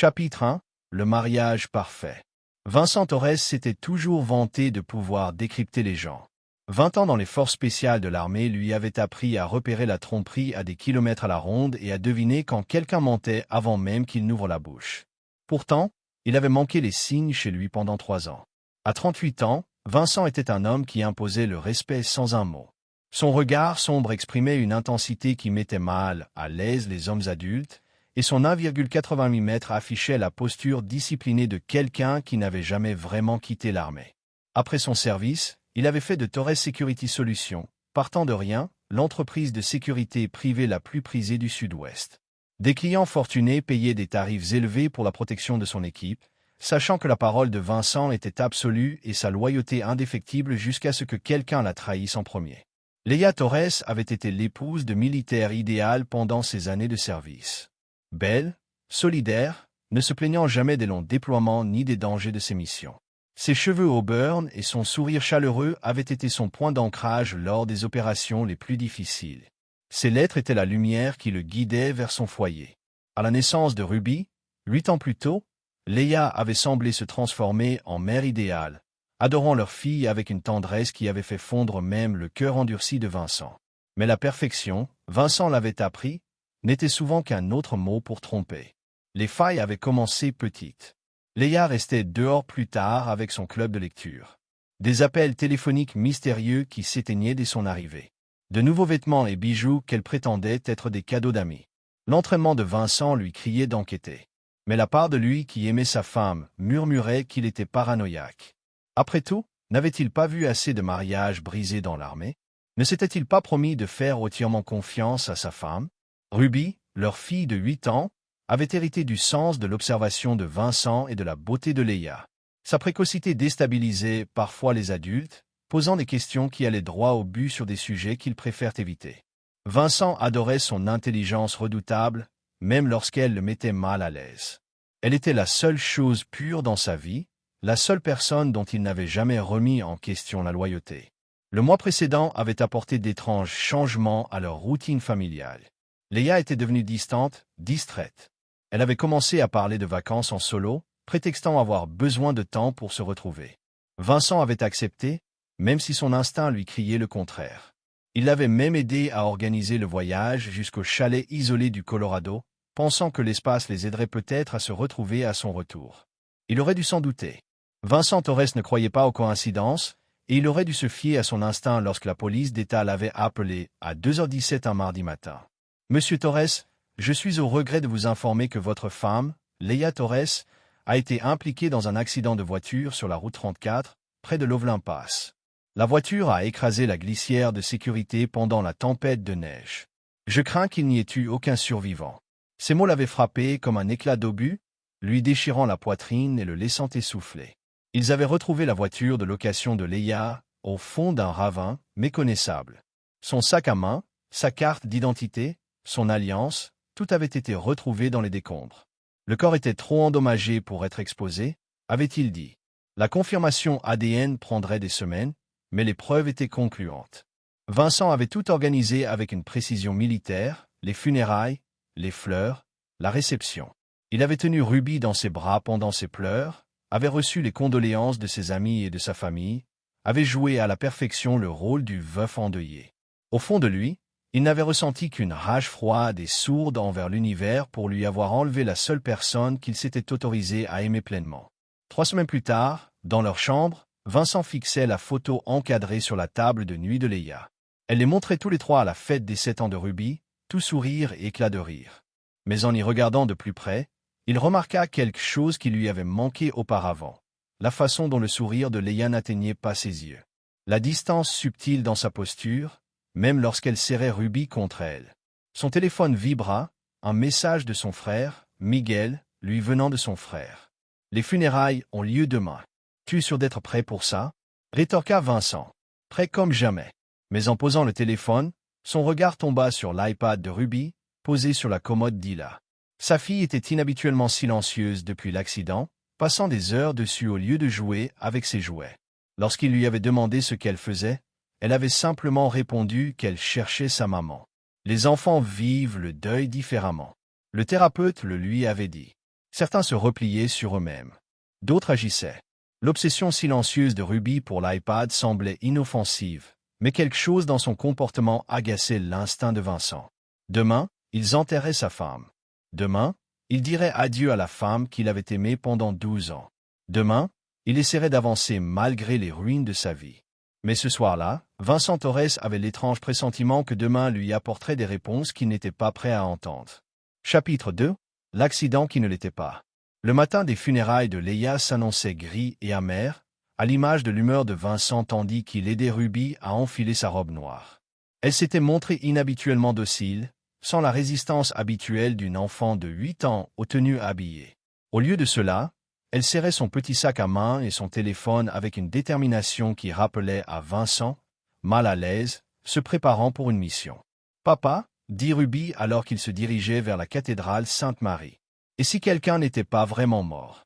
Chapitre 1. Le mariage parfait. Vincent Torres s'était toujours vanté de pouvoir décrypter les gens. 20 ans dans les forces spéciales de l'armée lui avaient appris à repérer la tromperie à des kilomètres à la ronde et à deviner quand quelqu'un mentait avant même qu'il n'ouvre la bouche. Pourtant, il avait manqué les signes chez lui pendant 3 ans. À 38 ans, Vincent était un homme qui imposait le respect sans un mot. Son regard sombre exprimait une intensité qui mettait mal à l'aise les hommes adultes, et son 1,80 mm affichait la posture disciplinée de quelqu'un qui n'avait jamais vraiment quitté l'armée. Après son service, il avait fait de Torres Security Solutions, partant de rien, l'entreprise de sécurité privée la plus prisée du Sud-Ouest. Des clients fortunés payaient des tarifs élevés pour la protection de son équipe, sachant que la parole de Vincent était absolue et sa loyauté indéfectible jusqu'à ce que quelqu'un la trahisse en premier. Leia Torres avait été l'épouse de militaire idéal pendant ses années de service. Belle, solidaire, ne se plaignant jamais des longs déploiements ni des dangers de ses missions. Ses cheveux au burn et son sourire chaleureux avaient été son point d'ancrage lors des opérations les plus difficiles. Ses lettres étaient la lumière qui le guidait vers son foyer. À la naissance de Ruby, 8 ans plus tôt, Leia avait semblé se transformer en mère idéale, adorant leur fille avec une tendresse qui avait fait fondre même le cœur endurci de Vincent. Mais la perfection, Vincent l'avait appris, n'était souvent qu'un autre mot pour tromper. Les failles avaient commencé petites. Leia restait dehors plus tard avec son club de lecture. Des appels téléphoniques mystérieux qui s'éteignaient dès son arrivée. De nouveaux vêtements et bijoux qu'elle prétendait être des cadeaux d'amis. L'entraînement de Vincent lui criait d'enquêter. Mais la part de lui qui aimait sa femme murmurait qu'il était paranoïaque. Après tout, n'avait-il pas vu assez de mariages brisés dans l'armée? Ne s'était-il pas promis de faire entièrement confiance à sa femme? Ruby, leur fille de 8 ans, avait hérité du sens de l'observation de Vincent et de la beauté de Leia. Sa précocité déstabilisait parfois les adultes, posant des questions qui allaient droit au but sur des sujets qu'ils préfèrent éviter. Vincent adorait son intelligence redoutable, même lorsqu'elle le mettait mal à l'aise. Elle était la seule chose pure dans sa vie, la seule personne dont il n'avait jamais remis en question la loyauté. Le mois précédent avait apporté d'étranges changements à leur routine familiale. Leia était devenue distante, distraite. Elle avait commencé à parler de vacances en solo, prétextant avoir besoin de temps pour se retrouver. Vincent avait accepté, même si son instinct lui criait le contraire. Il l'avait même aidé à organiser le voyage jusqu'au chalet isolé du Colorado, pensant que l'espace les aiderait peut-être à se retrouver à son retour. Il aurait dû s'en douter. Vincent Torres ne croyait pas aux coïncidences, et il aurait dû se fier à son instinct lorsque la police d'État l'avait appelé à 2h17 un mardi matin. « Monsieur Torres, je suis au regret de vous informer que votre femme, Leia Torres, a été impliquée dans un accident de voiture sur la route 34, près de Lovelin Pass. La voiture a écrasé la glissière de sécurité pendant la tempête de neige. Je crains qu'il n'y ait eu aucun survivant. » Ces mots l'avaient frappé comme un éclat d'obus, lui déchirant la poitrine et le laissant essouffler. Ils avaient retrouvé la voiture de location de Leia, au fond d'un ravin, méconnaissable. Son sac à main, sa carte d'identité, son alliance, tout avait été retrouvé dans les décombres. Le corps était trop endommagé pour être exposé, avait-il dit. La confirmation ADN prendrait des semaines, mais les preuves étaient concluantes. Vincent avait tout organisé avec une précision militaire, les funérailles, les fleurs, la réception. Il avait tenu Ruby dans ses bras pendant ses pleurs, avait reçu les condoléances de ses amis et de sa famille, avait joué à la perfection le rôle du veuf endeuillé. Au fond de lui, il n'avait ressenti qu'une rage froide et sourde envers l'univers pour lui avoir enlevé la seule personne qu'il s'était autorisé à aimer pleinement. 3 semaines plus tard, dans leur chambre, Vincent fixait la photo encadrée sur la table de nuit de Leia. Elle les montrait tous les trois à la fête des 7 ans de Ruby, tout sourire et éclat de rire. Mais en y regardant de plus près, il remarqua quelque chose qui lui avait manqué auparavant. La façon dont le sourire de Leia n'atteignait pas ses yeux. La distance subtile dans sa posture, même lorsqu'elle serrait Ruby contre elle. Son téléphone vibra, un message de son frère, Miguel, lui venant de son frère. « Les funérailles ont lieu demain. Tu es sûr d'être prêt pour ça ?» rétorqua Vincent. Prêt comme jamais. Mais en posant le téléphone, son regard tomba sur l'iPad de Ruby, posé sur la commode d'Ila. Sa fille était inhabituellement silencieuse depuis l'accident, passant des heures dessus au lieu de jouer avec ses jouets. Lorsqu'il lui avait demandé ce qu'elle faisait, elle avait simplement répondu qu'elle cherchait sa maman. Les enfants vivent le deuil différemment. Le thérapeute le lui avait dit. Certains se repliaient sur eux-mêmes. D'autres agissaient. L'obsession silencieuse de Ruby pour l'iPad semblait inoffensive, mais quelque chose dans son comportement agaçait l'instinct de Vincent. Demain, ils enterraient sa femme. Demain, il dirait adieu à la femme qu'il avait aimée pendant 12 ans. Demain, il essaierait d'avancer malgré les ruines de sa vie. Mais ce soir-là, Vincent Torres avait l'étrange pressentiment que demain lui apporterait des réponses qu'il n'était pas prêt à entendre. Chapitre 2. L'accident qui ne l'était pas. Le matin des funérailles de Leia s'annonçait gris et amer, à l'image de l'humeur de Vincent tandis qu'il aidait Ruby à enfiler sa robe noire. Elle s'était montrée inhabituellement docile, sans la résistance habituelle d'une enfant de 8 ans aux tenues habillées. Au lieu de cela, elle serrait son petit sac à main et son téléphone avec une détermination qui rappelait à Vincent, mal à l'aise, se préparant pour une mission. « Papa » dit Ruby alors qu'il se dirigeait vers la cathédrale Sainte-Marie. « Et si quelqu'un n'était pas vraiment mort ?»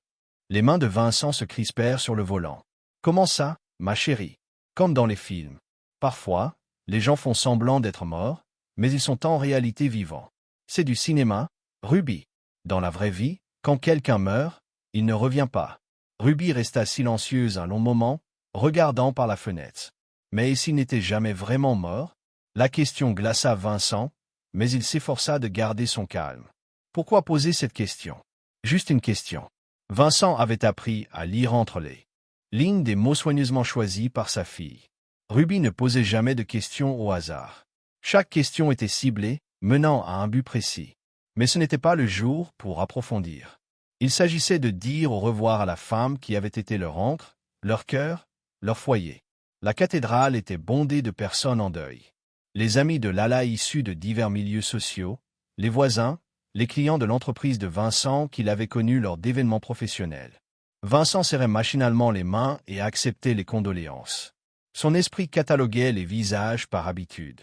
Les mains de Vincent se crispèrent sur le volant. « Comment ça, ma chérie ?» Comme dans les films. Parfois, les gens font semblant d'être morts, mais ils sont en réalité vivants. C'est du cinéma, Ruby. Dans la vraie vie, quand quelqu'un meurt, il ne revient pas. Ruby resta silencieuse un long moment, regardant par la fenêtre. Mais et s'il n'était jamais vraiment mort? La question glaça Vincent, mais il s'efforça de garder son calme. Pourquoi poser cette question? Juste une question. Vincent avait appris à lire entre les lignes des mots soigneusement choisis par sa fille. Ruby ne posait jamais de questions au hasard. Chaque question était ciblée, menant à un but précis. Mais ce n'était pas le jour pour approfondir. Il s'agissait de dire au revoir à la femme qui avait été leur ancre, leur cœur, leur foyer. La cathédrale était bondée de personnes en deuil. Les amis de Lala issus de divers milieux sociaux, les voisins, les clients de l'entreprise de Vincent qu'il avait connus lors d'événements professionnels. Vincent serrait machinalement les mains et acceptait les condoléances. Son esprit cataloguait les visages par habitude.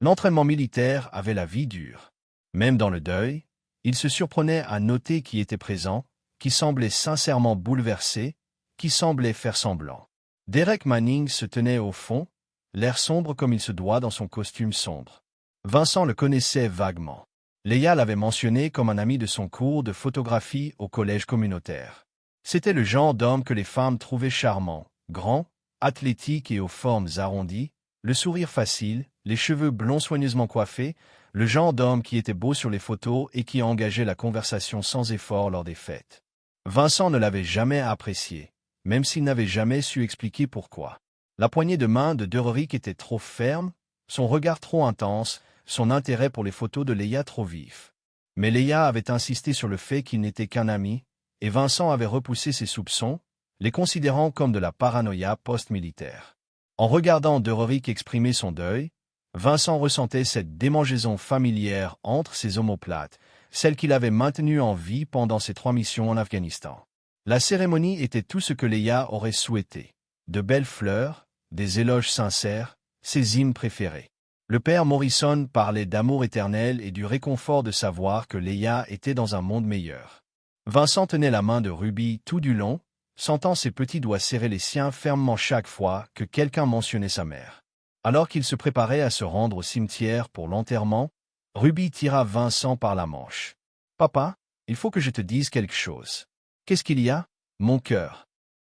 L'entraînement militaire avait la vie dure. Même dans le deuil, il se surprenait à noter qui était présent, qui semblait sincèrement bouleversé, qui semblait faire semblant. Derek Manning se tenait au fond, l'air sombre comme il se doit dans son costume sombre. Vincent le connaissait vaguement. Leia l'avait mentionné comme un ami de son cours de photographie au collège communautaire. C'était le genre d'homme que les femmes trouvaient charmant, grand, athlétique et aux formes arrondies, le sourire facile, les cheveux blonds soigneusement coiffés, le genre d'homme qui était beau sur les photos et qui engageait la conversation sans effort lors des fêtes. Vincent ne l'avait jamais apprécié, même s'il n'avait jamais su expliquer pourquoi. La poignée de main de Derrick était trop ferme, son regard trop intense, son intérêt pour les photos de Leia trop vif. Mais Leia avait insisté sur le fait qu'il n'était qu'un ami, et Vincent avait repoussé ses soupçons, les considérant comme de la paranoïa post-militaire. En regardant Derrick exprimer son deuil, Vincent ressentait cette démangeaison familière entre ses omoplates, celle qu'il avait maintenue en vie pendant ses 3 missions en Afghanistan. La cérémonie était tout ce que Leia aurait souhaité. De belles fleurs, des éloges sincères, ses hymnes préférés. Le père Morrison parlait d'amour éternel et du réconfort de savoir que Leia était dans un monde meilleur. Vincent tenait la main de Ruby tout du long, sentant ses petits doigts serrer les siens fermement chaque fois que quelqu'un mentionnait sa mère. Alors qu'il se préparait à se rendre au cimetière pour l'enterrement, Ruby tira Vincent par la manche. « Papa, il faut que je te dise quelque chose. »« Qu'est-ce qu'il y a, mon cœur ?»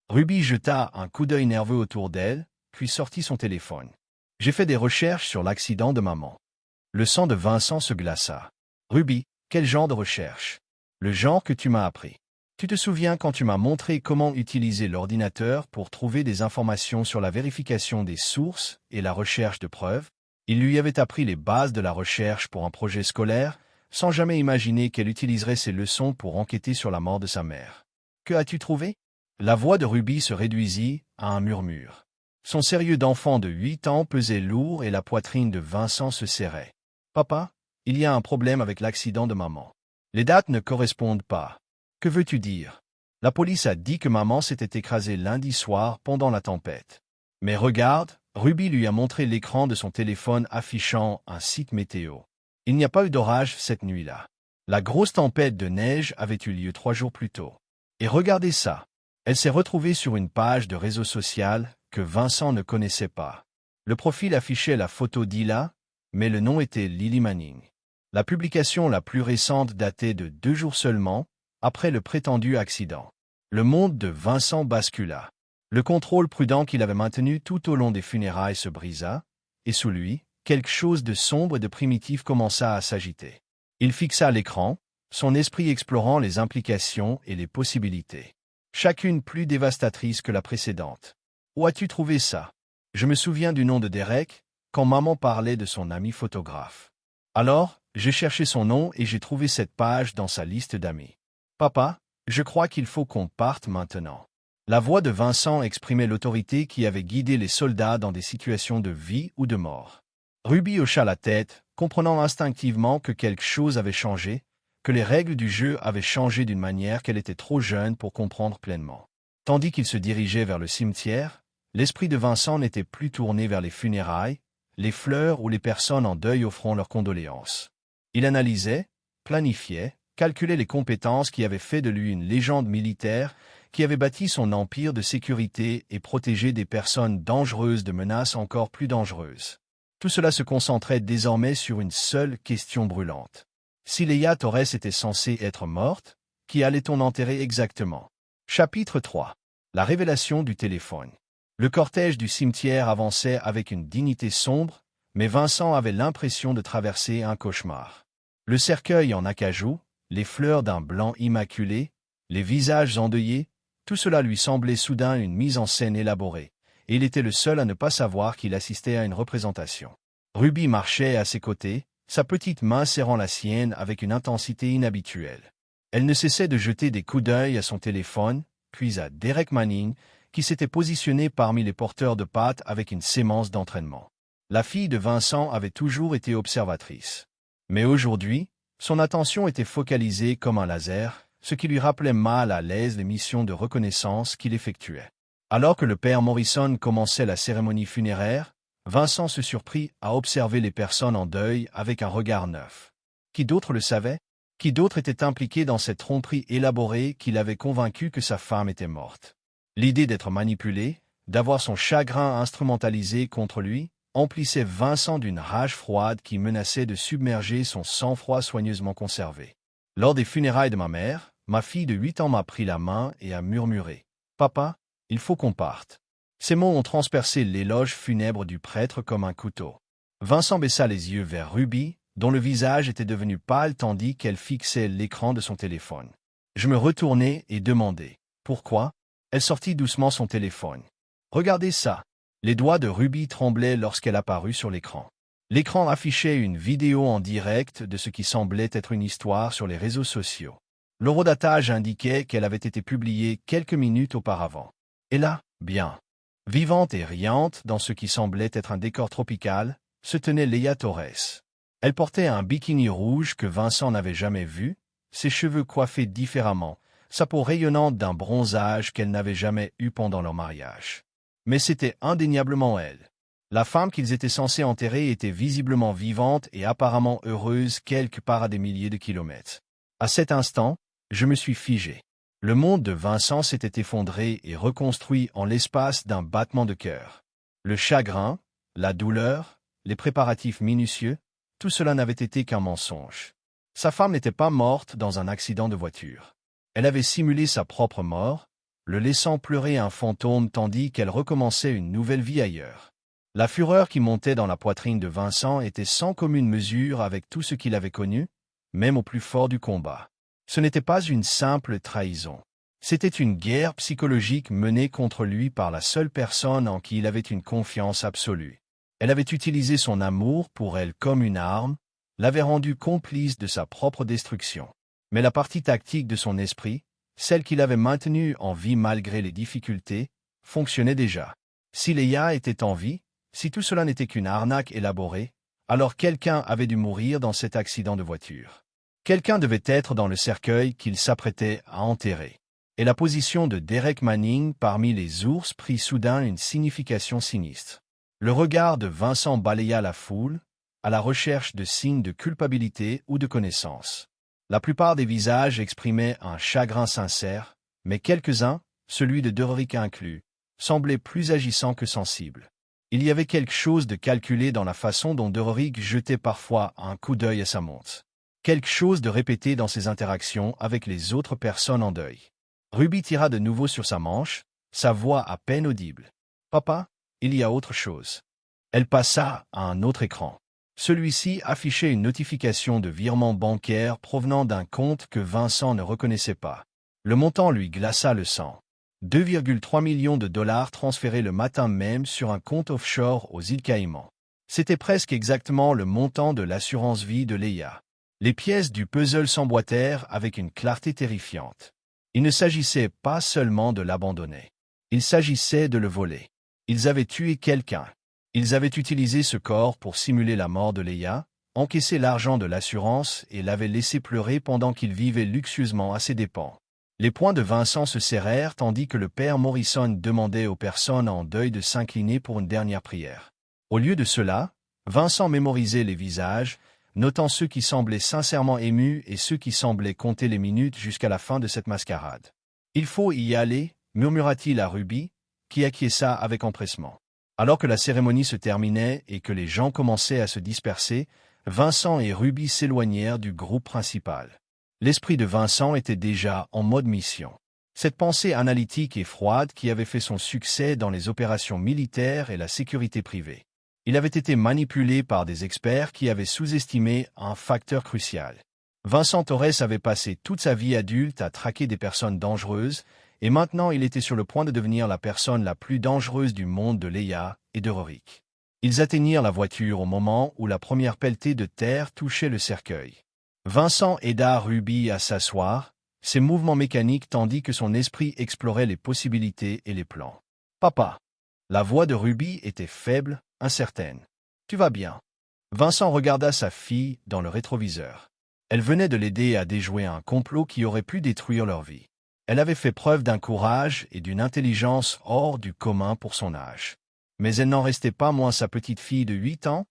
Ruby jeta un coup d'œil nerveux autour d'elle, puis sortit son téléphone. « J'ai fait des recherches sur l'accident de maman. » Le sang de Vincent se glaça. « Ruby, quel genre de recherche? »« Le genre que tu m'as appris. Tu te souviens quand tu m'as montré comment utiliser l'ordinateur pour trouver des informations sur la vérification des sources et la recherche de preuves? Il lui avait appris les bases de la recherche pour un projet scolaire, sans jamais imaginer qu'elle utiliserait ces leçons pour enquêter sur la mort de sa mère. Que as-tu trouvé? La voix de Ruby se réduisit à un murmure. Son sérieux d'enfant de 8 ans pesait lourd et la poitrine de Vincent se serrait. Papa, il y a un problème avec l'accident de maman. Les dates ne correspondent pas. Que veux-tu dire? La police a dit que maman s'était écrasée lundi soir pendant la tempête. Mais regarde, Ruby lui a montré l'écran de son téléphone affichant un site météo. Il n'y a pas eu d'orage cette nuit-là. La grosse tempête de neige avait eu lieu 3 jours plus tôt. Et regardez ça. Elle s'est retrouvée sur une page de réseau social que Vincent ne connaissait pas. Le profil affichait la photo d'Hila, mais le nom était Lily Manning. La publication la plus récente datait de 2 jours seulement, après le prétendu accident. Le monde de Vincent bascula. Le contrôle prudent qu'il avait maintenu tout au long des funérailles se brisa, et sous lui, quelque chose de sombre et de primitif commença à s'agiter. Il fixa l'écran, son esprit explorant les implications et les possibilités. Chacune plus dévastatrice que la précédente. Où as-tu trouvé ça? Je me souviens du nom de Derek, quand maman parlait de son ami photographe. Alors, j'ai cherché son nom et j'ai trouvé cette page dans sa liste d'amis. Papa, je crois qu'il faut qu'on parte maintenant. La voix de Vincent exprimait l'autorité qui avait guidé les soldats dans des situations de vie ou de mort. Ruby hocha la tête, comprenant instinctivement que quelque chose avait changé, que les règles du jeu avaient changé d'une manière qu'elle était trop jeune pour comprendre pleinement. Tandis qu'il se dirigeait vers le cimetière, l'esprit de Vincent n'était plus tourné vers les funérailles, les fleurs ou les personnes en deuil offrant leurs condoléances. Il analysait, planifiait, calculait les compétences qui avaient fait de lui une légende militaire, qui avait bâti son empire de sécurité et protégé des personnes dangereuses de menaces encore plus dangereuses. Tout cela se concentrait désormais sur une seule question brûlante. Si Leia Torres était censée être morte, qui allait-on enterrer exactement? Chapitre 3. La révélation du téléphone. Le cortège du cimetière avançait avec une dignité sombre, mais Vincent avait l'impression de traverser un cauchemar. Le cercueil en acajou, les fleurs d'un blanc immaculé, les visages endeuillés, tout cela lui semblait soudain une mise en scène élaborée, et il était le seul à ne pas savoir qu'il assistait à une représentation. Ruby marchait à ses côtés, sa petite main serrant la sienne avec une intensité inhabituelle. Elle ne cessait de jeter des coups d'œil à son téléphone, puis à Derek Manning, qui s'était positionné parmi les porteurs de pâtes avec une sémence d'entraînement. La fille de Vincent avait toujours été observatrice. Mais aujourd'hui, son attention était focalisée comme un laser, ce qui lui rappelait mal à l'aise les missions de reconnaissance qu'il effectuait. Alors que le père Morrison commençait la cérémonie funéraire, Vincent se surprit à observer les personnes en deuil avec un regard neuf. Qui d'autre le savait? Qui d'autre était impliqué dans cette tromperie élaborée qui l'avait convaincu que sa femme était morte? L'idée d'être manipulé, d'avoir son chagrin instrumentalisé contre lui, emplissait Vincent d'une rage froide qui menaçait de submerger son sang-froid soigneusement conservé. Lors des funérailles de ma fille de 8 ans m'a pris la main et a murmuré « Papa, il faut qu'on parte ». Ces mots ont transpercé l'éloge funèbre du prêtre comme un couteau. Vincent baissa les yeux vers Ruby, dont le visage était devenu pâle tandis qu'elle fixait l'écran de son téléphone. Je me retournai et demandai « Pourquoi ?» Elle sortit doucement son téléphone. « Regardez ça !» Les doigts de Ruby tremblaient lorsqu'elle apparut sur l'écran. L'écran affichait une vidéo en direct de ce qui semblait être une histoire sur les réseaux sociaux. L'horodatage indiquait qu'elle avait été publiée quelques minutes auparavant. Et là, bien vivante et riante dans ce qui semblait être un décor tropical, se tenait Leia Torres. Elle portait un bikini rouge que Vincent n'avait jamais vu, ses cheveux coiffés différemment, sa peau rayonnante d'un bronzage qu'elle n'avait jamais eu pendant leur mariage. Mais c'était indéniablement elle. La femme qu'ils étaient censés enterrer était visiblement vivante et apparemment heureuse quelque part à des milliers de kilomètres. À cet instant, je me suis figé. Le monde de Vincent s'était effondré et reconstruit en l'espace d'un battement de cœur. Le chagrin, la douleur, les préparatifs minutieux, tout cela n'avait été qu'un mensonge. Sa femme n'était pas morte dans un accident de voiture. Elle avait simulé sa propre mort, le laissant pleurer un fantôme tandis qu'elle recommençait une nouvelle vie ailleurs. La fureur qui montait dans la poitrine de Vincent était sans commune mesure avec tout ce qu'il avait connu, même au plus fort du combat. Ce n'était pas une simple trahison. C'était une guerre psychologique menée contre lui par la seule personne en qui il avait une confiance absolue. Elle avait utilisé son amour pour elle comme une arme, l'avait rendu complice de sa propre destruction. Mais la partie tactique de son esprit, celle qu'il avait maintenue en vie malgré les difficultés, fonctionnait déjà. Si Leia était en vie, si tout cela n'était qu'une arnaque élaborée, alors quelqu'un avait dû mourir dans cet accident de voiture. Quelqu'un devait être dans le cercueil qu'il s'apprêtait à enterrer. Et la position de Derek Manning parmi les ours prit soudain une signification sinistre. Le regard de Vincent balaya la foule, à la recherche de signes de culpabilité ou de connaissance. La plupart des visages exprimaient un chagrin sincère, mais quelques-uns, celui de Derek inclus, semblaient plus agissants que sensibles. Il y avait quelque chose de calculé dans la façon dont Derek jetait parfois un coup d'œil à sa montre. quelque chose de répété dans ses interactions avec les autres personnes en deuil. Ruby tira de nouveau sur sa manche, sa voix à peine audible. « Papa, il y a autre chose. » Elle passa à un autre écran. Celui-ci affichait une notification de virement bancaire provenant d'un compte que Vincent ne reconnaissait pas. Le montant lui glaça le sang. 2,3 millions de dollars transférés le matin même sur un compte offshore aux îles Caïmans. C'était presque exactement le montant de l'assurance vie de Leia. Les pièces du puzzle s'emboîtèrent avec une clarté terrifiante. Il ne s'agissait pas seulement de l'abandonner. Il s'agissait de le voler. Ils avaient tué quelqu'un. Ils avaient utilisé ce corps pour simuler la mort de Leia, encaissé l'argent de l'assurance et l'avaient laissé pleurer pendant qu'il vivait luxueusement à ses dépens. Les poings de Vincent se serrèrent tandis que le père Morrison demandait aux personnes en deuil de s'incliner pour une dernière prière. Au lieu de cela, Vincent mémorisait les visages, notant ceux qui semblaient sincèrement émus et ceux qui semblaient compter les minutes jusqu'à la fin de cette mascarade. « Il faut y aller », murmura-t-il à Ruby, qui acquiesça avec empressement. Alors que la cérémonie se terminait et que les gens commençaient à se disperser, Vincent et Ruby s'éloignèrent du groupe principal. L'esprit de Vincent était déjà en mode mission. Cette pensée analytique et froide qui avait fait son succès dans les opérations militaires et la sécurité privée. Il avait été manipulé par des experts qui avaient sous-estimé un facteur crucial. Vincent Torres avait passé toute sa vie adulte à traquer des personnes dangereuses, et maintenant il était sur le point de devenir la personne la plus dangereuse du monde de Leia et de Rorik. Ils atteignirent la voiture au moment où la première pelletée de terre touchait le cercueil. Vincent aida Ruby à s'asseoir, ses mouvements mécaniques tandis que son esprit explorait les possibilités et les plans. « Papa !» La voix de Ruby était faible, incertaine. « Tu vas bien ?» Vincent regarda sa fille dans le rétroviseur. Elle venait de l'aider à déjouer un complot qui aurait pu détruire leur vie. Elle avait fait preuve d'un courage et d'une intelligence hors du commun pour son âge. Mais elle n'en restait pas moins sa petite fille de 8 ans,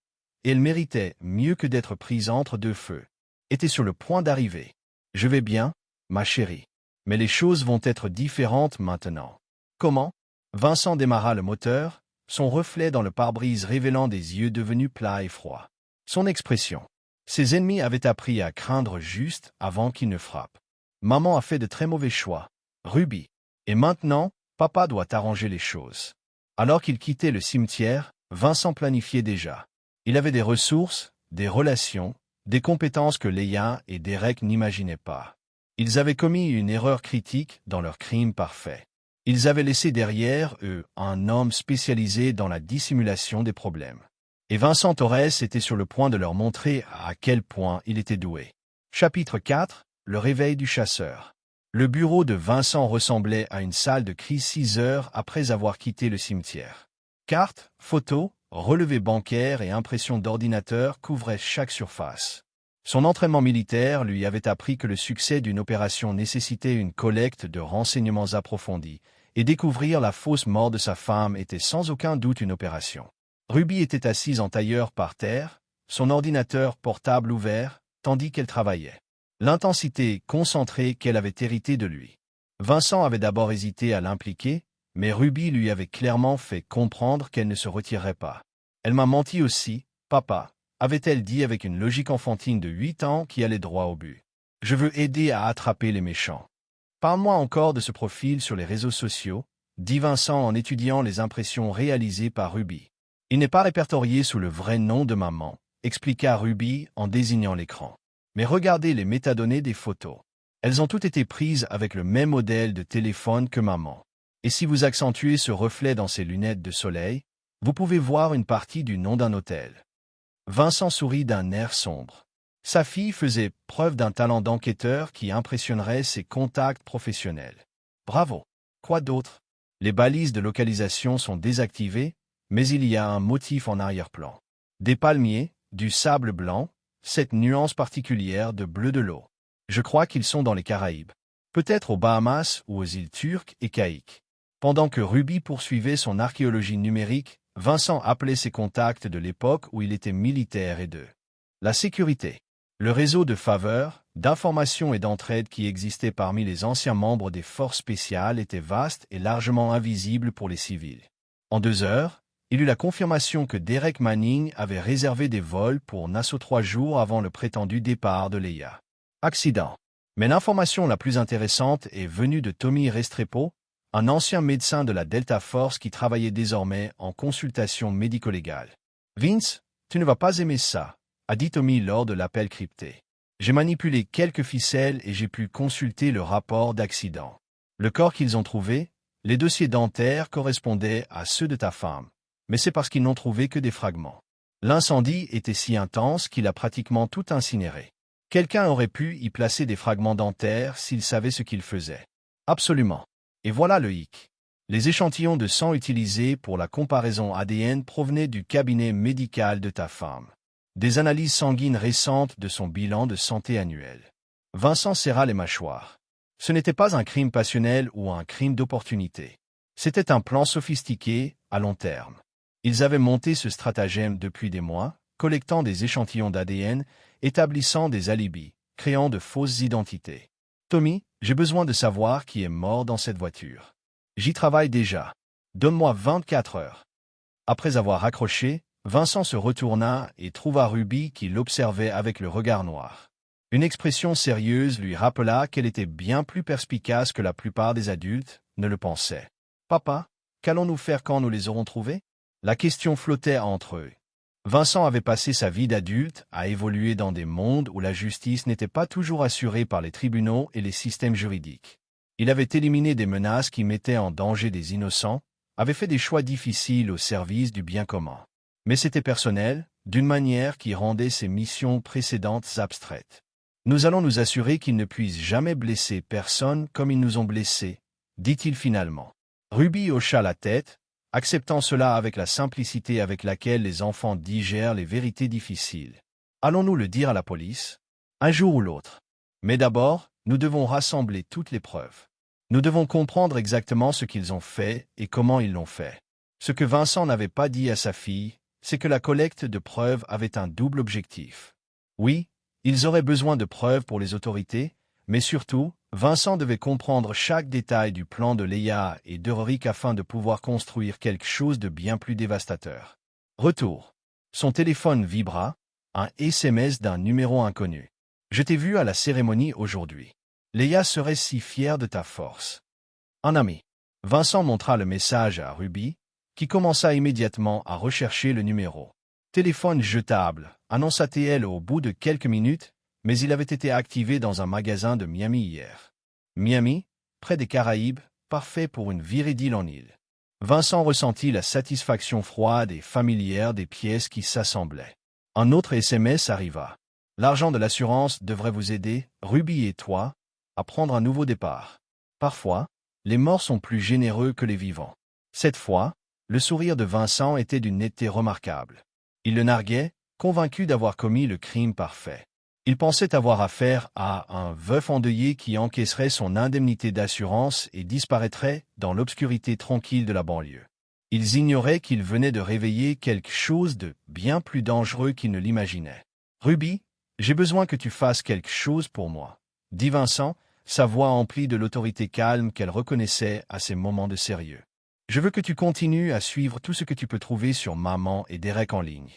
et elle méritait mieux que d'être prise entre deux feux. Était sur le point d'arriver. « Je vais bien, ma chérie. Mais les choses vont être différentes maintenant. » « Comment ?» Vincent démarra le moteur, son reflet dans le pare-brise révélant des yeux devenus plats et froids. Son expression. Ses ennemis avaient appris à craindre juste avant qu'il ne frappe. Maman a fait de très mauvais choix. Ruby. Et maintenant, papa doit arranger les choses. Alors qu'il quittait le cimetière, Vincent planifiait déjà. Il avait des ressources, des relations, des compétences que Leia et Derek n'imaginaient pas. Ils avaient commis une erreur critique dans leur crime parfait. Ils avaient laissé derrière eux un homme spécialisé dans la dissimulation des problèmes. Et Vincent Torres était sur le point de leur montrer à quel point il était doué. Chapitre 4. Le réveil du chasseur. Le bureau de Vincent ressemblait à une salle de crise 6 heures après avoir quitté le cimetière. Cartes, photos, relevés bancaires et impressions d'ordinateur couvraient chaque surface. Son entraînement militaire lui avait appris que le succès d'une opération nécessitait une collecte de renseignements approfondis, et découvrir la fausse mort de sa femme était sans aucun doute une opération. Ruby était assise en tailleur par terre, son ordinateur portable ouvert, tandis qu'elle travaillait. L'intensité concentrée qu'elle avait héritée de lui. Vincent avait d'abord hésité à l'impliquer, mais Ruby lui avait clairement fait comprendre qu'elle ne se retirerait pas. « Elle m'a menti aussi, papa », avait-elle dit avec une logique enfantine de 8 ans qui allait droit au but. « Je veux aider à attraper les méchants. » « Parle-moi encore de ce profil sur les réseaux sociaux, » dit Vincent en étudiant les impressions réalisées par Ruby. « Il n'est pas répertorié sous le vrai nom de maman, » expliqua Ruby en désignant l'écran. « Mais regardez les métadonnées des photos. Elles ont toutes été prises avec le même modèle de téléphone que maman. Et si vous accentuez ce reflet dans ses lunettes de soleil, vous pouvez voir une partie du nom d'un hôtel. » Vincent sourit d'un air sombre. Sa fille faisait preuve d'un talent d'enquêteur qui impressionnerait ses contacts professionnels. Bravo! Quoi d'autre? Les balises de localisation sont désactivées, mais il y a un motif en arrière-plan. Des palmiers, du sable blanc, cette nuance particulière de bleu de l'eau. Je crois qu'ils sont dans les Caraïbes. Peut-être aux Bahamas ou aux îles Turques et Caïques. Pendant que Ruby poursuivait son archéologie numérique, Vincent appelait ses contacts de l'époque où il était militaire et de la sécurité. Le réseau de faveurs, d'information et d'entraide qui existait parmi les anciens membres des forces spéciales était vaste et largement invisible pour les civils. En 2 heures, il eut la confirmation que Derek Manning avait réservé des vols pour Nassau 3 jours avant le prétendu départ de Leia. Accident. Mais l'information la plus intéressante est venue de Tommy Restrepo, un ancien médecin de la Delta Force qui travaillait désormais en consultation médico-légale. « Vince, tu ne vas pas aimer ça », a dit Tommy lors de l'appel crypté. « J'ai manipulé quelques ficelles et j'ai pu consulter le rapport d'accident. Le corps qu'ils ont trouvé, les dossiers dentaires correspondaient à ceux de ta femme, mais c'est parce qu'ils n'ont trouvé que des fragments. L'incendie était si intense qu'il a pratiquement tout incinéré. Quelqu'un aurait pu y placer des fragments dentaires s'il savait ce qu'il faisait. Absolument. Et voilà le hic. Les échantillons de sang utilisés pour la comparaison ADN provenaient du cabinet médical de ta femme. Des analyses sanguines récentes de son bilan de santé annuel. Vincent serra les mâchoires. Ce n'était pas un crime passionnel ou un crime d'opportunité. C'était un plan sophistiqué, à long terme. Ils avaient monté ce stratagème depuis des mois, collectant des échantillons d'ADN, établissant des alibis, créant de fausses identités. « Tommy, j'ai besoin de savoir qui est mort dans cette voiture. J'y travaille déjà. Donne-moi 24 heures. » Après avoir raccroché, Vincent se retourna et trouva Ruby qui l'observait avec le regard noir. Une expression sérieuse lui rappela qu'elle était bien plus perspicace que la plupart des adultes ne le pensaient. « Papa, qu'allons-nous faire quand nous les aurons trouvés ?» La question flottait entre eux. Vincent avait passé sa vie d'adulte à évoluer dans des mondes où la justice n'était pas toujours assurée par les tribunaux et les systèmes juridiques. Il avait éliminé des menaces qui mettaient en danger des innocents, avait fait des choix difficiles au service du bien commun. Mais c'était personnel, d'une manière qui rendait ses missions précédentes abstraites. « Nous allons nous assurer qu'ils ne puissent jamais blesser personne comme ils nous ont blessés, » dit-il finalement. Ruby hocha la tête, acceptant cela avec la simplicité avec laquelle les enfants digèrent les vérités difficiles. Allons-nous le dire à la police? Un jour ou l'autre. Mais d'abord, nous devons rassembler toutes les preuves. Nous devons comprendre exactement ce qu'ils ont fait et comment ils l'ont fait. Ce que Vincent n'avait pas dit à sa fille, c'est que la collecte de preuves avait un double objectif. Oui, ils auraient besoin de preuves pour les autorités, mais surtout, Vincent devait comprendre chaque détail du plan de Leia et d'Euric afin de pouvoir construire quelque chose de bien plus dévastateur. Retour. Son téléphone vibra, un SMS d'un numéro inconnu. « Je t'ai vu à la cérémonie aujourd'hui. Leia serait si fière de ta force. » Un ami. Vincent montra le message à Ruby, qui commença immédiatement à rechercher le numéro. « Téléphone jetable », annonça-t-elle au bout de quelques minutes, mais il avait été activé dans un magasin de Miami hier. Miami, près des Caraïbes, parfait pour une virée d'île en île. Vincent ressentit la satisfaction froide et familière des pièces qui s'assemblaient. Un autre SMS arriva. L'argent de l'assurance devrait vous aider, Ruby et toi, à prendre un nouveau départ. Parfois, les morts sont plus généreux que les vivants. Cette fois, le sourire de Vincent était d'une netteté remarquable. Il le narguait, convaincu d'avoir commis le crime parfait. Il pensait avoir affaire à un veuf endeuillé qui encaisserait son indemnité d'assurance et disparaîtrait dans l'obscurité tranquille de la banlieue. Ils ignoraient qu'il venait de réveiller quelque chose de bien plus dangereux qu'ils ne l'imaginaient. « Ruby, j'ai besoin que tu fasses quelque chose pour moi, » dit Vincent, sa voix emplie de l'autorité calme qu'elle reconnaissait à ces moments de sérieux. « Je veux que tu continues à suivre tout ce que tu peux trouver sur Maman et Derek en ligne.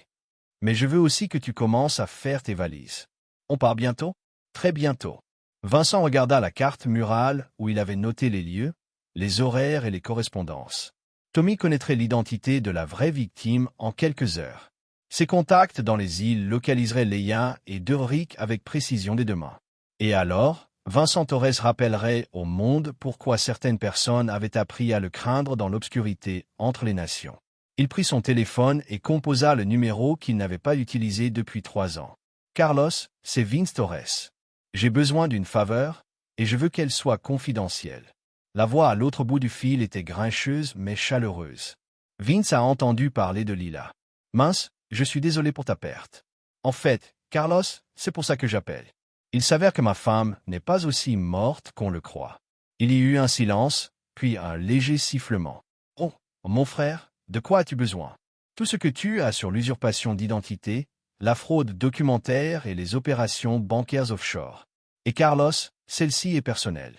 Mais je veux aussi que tu commences à faire tes valises. On part bientôt? Très bientôt. » Vincent regarda la carte murale où il avait noté les lieux, les horaires et les correspondances. Tommy connaîtrait l'identité de la vraie victime en quelques heures. Ses contacts dans les îles localiseraient Leia et Euric avec précision dès demain. Et alors, Vincent Torres rappellerait au monde pourquoi certaines personnes avaient appris à le craindre dans l'obscurité entre les nations. Il prit son téléphone et composa le numéro qu'il n'avait pas utilisé depuis 3 ans. « Carlos, c'est Vince Torres. J'ai besoin d'une faveur, et je veux qu'elle soit confidentielle. » La voix à l'autre bout du fil était grincheuse mais chaleureuse. Vince a entendu parler de Lila. « Mince, je suis désolé pour ta perte. En fait, Carlos, c'est pour ça que j'appelle. Il s'avère que ma femme n'est pas aussi morte qu'on le croit. » Il y eut un silence, puis un léger sifflement. « Oh, mon frère, de quoi as-tu besoin? Tout ce que tu as sur l'usurpation d'identité, la fraude documentaire et les opérations bancaires offshore. Et Carlos, celle-ci est personnelle. »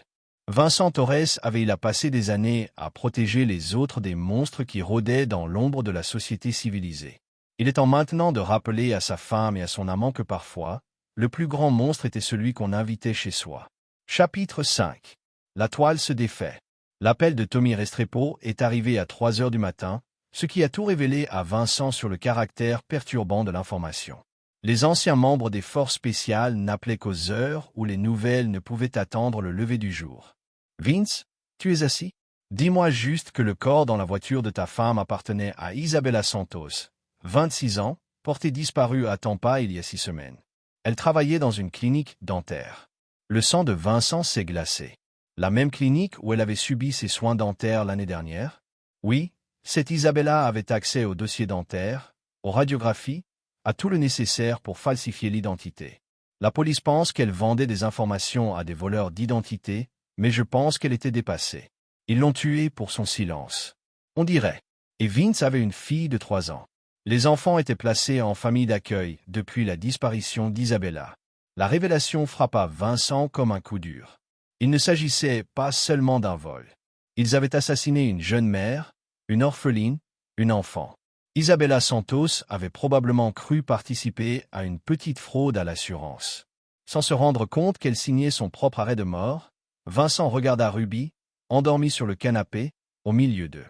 Vincent Torres avait passé des années à protéger les autres des monstres qui rôdaient dans l'ombre de la société civilisée. Il est temps maintenant de rappeler à sa femme et à son amant que parfois, le plus grand monstre était celui qu'on invitait chez soi. Chapitre 5. La toile se défait. L'appel de Tommy Restrepo est arrivé à 3 heures du matin, ce qui a tout révélé à Vincent sur le caractère perturbant de l'information. Les anciens membres des forces spéciales n'appelaient qu'aux heures où les nouvelles ne pouvaient attendre le lever du jour. Vince, tu es assis? Dis-moi juste que le corps dans la voiture de ta femme appartenait à Isabella Santos, 26 ans, portée disparue à Tampa il y a 6 semaines. Elle travaillait dans une clinique dentaire. Le sang de Vincent s'est glacé. La même clinique où elle avait subi ses soins dentaires l'année dernière? Oui, cette Isabella avait accès aux dossiers dentaires, aux radiographies, à tout le nécessaire pour falsifier l'identité. La police pense qu'elle vendait des informations à des voleurs d'identité, mais je pense qu'elle était dépassée. Ils l'ont tuée pour son silence. On dirait. Et Vince avait une fille de 3 ans. Les enfants étaient placés en famille d'accueil depuis la disparition d'Isabella. La révélation frappa Vincent comme un coup dur. Il ne s'agissait pas seulement d'un vol. Ils avaient assassiné une jeune mère, une orpheline, une enfant. Isabella Santos avait probablement cru participer à une petite fraude à l'assurance. Sans se rendre compte qu'elle signait son propre arrêt de mort, Vincent regarda Ruby, endormie sur le canapé, au milieu d'eux.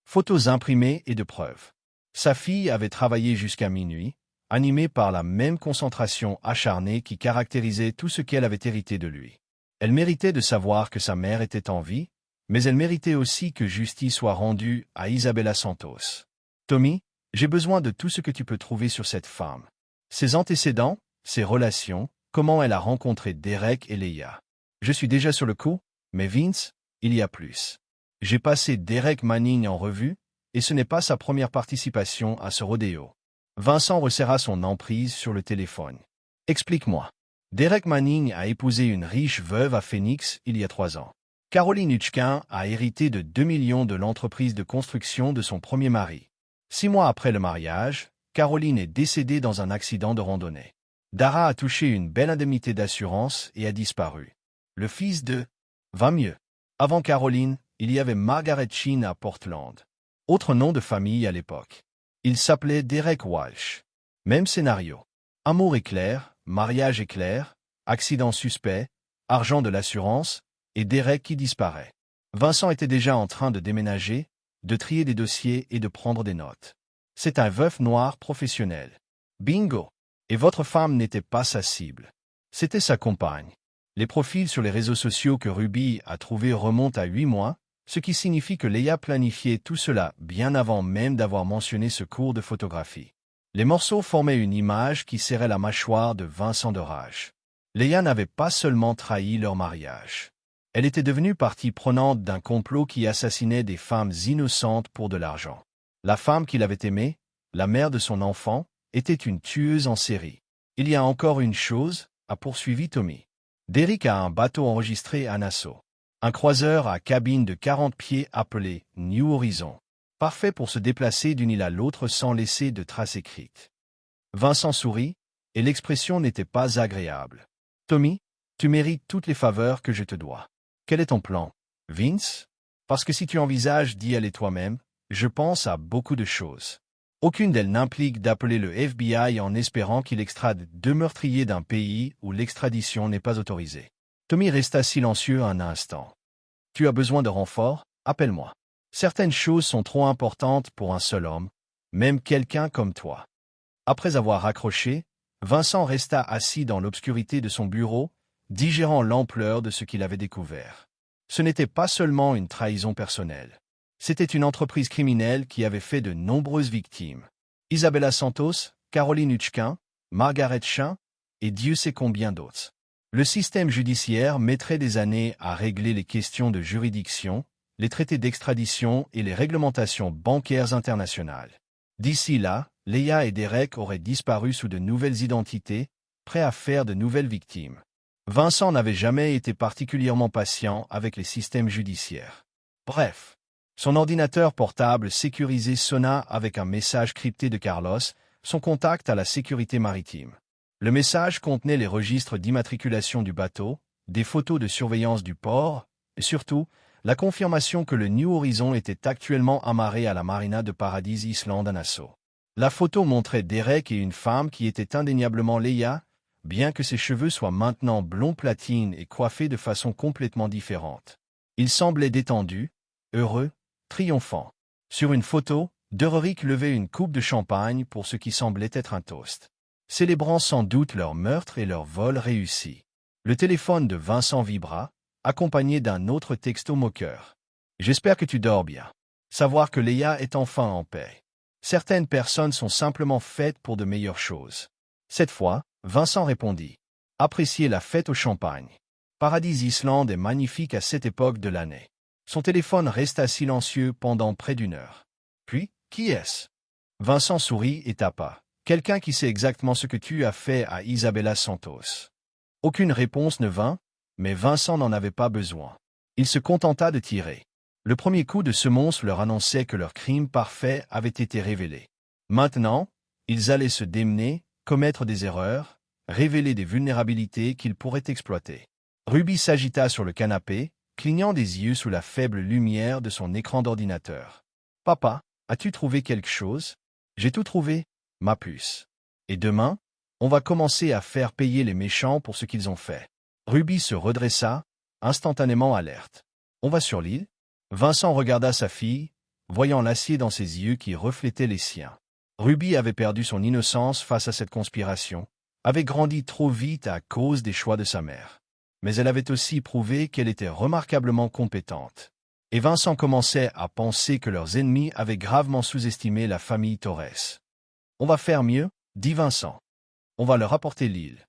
Photos imprimées et de preuves. Sa fille avait travaillé jusqu'à minuit, animée par la même concentration acharnée qui caractérisait tout ce qu'elle avait hérité de lui. Elle méritait de savoir que sa mère était en vie, mais elle méritait aussi que justice soit rendue à Isabella Santos. Tommy, j'ai besoin de tout ce que tu peux trouver sur cette femme. Ses antécédents, ses relations, comment elle a rencontré Derek et Leia. Je suis déjà sur le coup, mais Vince, il y a plus. J'ai passé Derek Manning en revue, et ce n'est pas sa première participation à ce rodéo. Vincent resserra son emprise sur le téléphone. Explique-moi. Derek Manning a épousé une riche veuve à Phoenix il y a 3 ans. Caroline Hutchkin a hérité de 2 millions de l'entreprise de construction de son premier mari. 6 mois après le mariage, Caroline est décédée dans un accident de randonnée. Dara a touché une belle indemnité d'assurance et a disparu. Le fils de va mieux. Avant Caroline, il y avait Margaret Sheen à Portland. Autre nom de famille à l'époque. Il s'appelait Derek Walsh. Même scénario. Amour éclair, mariage éclair, accident suspect, argent de l'assurance, et Derek qui disparaît. Vincent était déjà en train de déménager, de trier des dossiers et de prendre des notes. C'est un veuf noir professionnel. Bingo! Et votre femme n'était pas sa cible. C'était sa compagne. Les profils sur les réseaux sociaux que Ruby a trouvés remontent à 8 mois, ce qui signifie que Leia planifiait tout cela bien avant même d'avoir mentionné ce cours de photographie. Les morceaux formaient une image qui serrait la mâchoire de Vincent de rage. Leia n'avait pas seulement trahi leur mariage. Elle était devenue partie prenante d'un complot qui assassinait des femmes innocentes pour de l'argent. La femme qu'il avait aimée, la mère de son enfant, était une tueuse en série. Il y a encore une chose, a poursuivi Tommy. Derek a un bateau enregistré à Nassau. Un croiseur à cabine de 40 pieds appelé New Horizon. Parfait pour se déplacer d'une île à l'autre sans laisser de traces écrites. Vincent sourit, et l'expression n'était pas agréable. Tommy, tu mérites toutes les faveurs que je te dois. Quel est ton plan, Vince? Parce que si tu envisages d'y aller toi-même, je pense à beaucoup de choses. Aucune d'elles n'implique d'appeler le FBI en espérant qu'il extrade 2 meurtriers d'un pays où l'extradition n'est pas autorisée. Tommy resta silencieux un instant. Tu as besoin de renfort? Appelle-moi. Certaines choses sont trop importantes pour un seul homme, même quelqu'un comme toi. Après avoir raccroché, Vincent resta assis dans l'obscurité de son bureau, digérant l'ampleur de ce qu'il avait découvert. Ce n'était pas seulement une trahison personnelle. C'était une entreprise criminelle qui avait fait de nombreuses victimes. Isabella Santos, Caroline Hutchkin, Margaret Sheen, et Dieu sait combien d'autres. Le système judiciaire mettrait des années à régler les questions de juridiction, les traités d'extradition et les réglementations bancaires internationales. D'ici là, Leia et Derek auraient disparu sous de nouvelles identités, prêts à faire de nouvelles victimes. Vincent n'avait jamais été particulièrement patient avec les systèmes judiciaires. Bref. Son ordinateur portable sécurisé sonna avec un message crypté de Carlos, son contact à la sécurité maritime. Le message contenait les registres d'immatriculation du bateau, des photos de surveillance du port, Et surtout, la confirmation que le New Horizon était actuellement amarré à la marina de Paradise Island à Nassau. La photo montrait Derek et une femme qui était indéniablement Leia, bien que ses cheveux soient maintenant blond platine et coiffés de façon complètement différente. Il semblait détendu, heureux, triomphant. Sur une photo, Derek levait une coupe de champagne pour ce qui semblait être un toast, célébrant sans doute leur meurtre et leur vol réussi. Le téléphone de Vincent vibra, accompagné d'un autre texto moqueur. « J'espère que tu dors bien. Savoir que Leia est enfin en paix. Certaines personnes sont simplement faites pour de meilleures choses. » Cette fois, Vincent répondit. « Appréciez la fête au champagne. Paradise Island est magnifique à cette époque de l'année. » Son téléphone resta silencieux pendant près d'une heure. Puis, qui est-ce? Vincent sourit et tapa. « Quelqu'un qui sait exactement ce que tu as fait à Isabella Santos. » Aucune réponse ne vint, mais Vincent n'en avait pas besoin. Il se contenta de tirer. Le premier coup de semonce leur annonçait que leur crime parfait avait été révélé. Maintenant, ils allaient se démener, commettre des erreurs, révéler des vulnérabilités qu'ils pourraient exploiter. Ruby s'agita sur le canapé, clignant des yeux sous la faible lumière de son écran d'ordinateur. « Papa, as-tu trouvé quelque chose? »« J'ai tout trouvé, ma puce. Et demain, on va commencer à faire payer les méchants pour ce qu'ils ont fait. » Ruby se redressa, instantanément alerte. « On va sur l'île ?» Vincent regarda sa fille, voyant l'acier dans ses yeux qui reflétaient les siens. Ruby avait perdu son innocence face à cette conspiration, avait grandi trop vite à cause des choix de sa mère. Mais elle avait aussi prouvé qu'elle était remarquablement compétente. Et Vincent commençait à penser que leurs ennemis avaient gravement sous-estimé la famille Torres. « On va faire mieux, » dit Vincent. « On va leur apporter l'île. »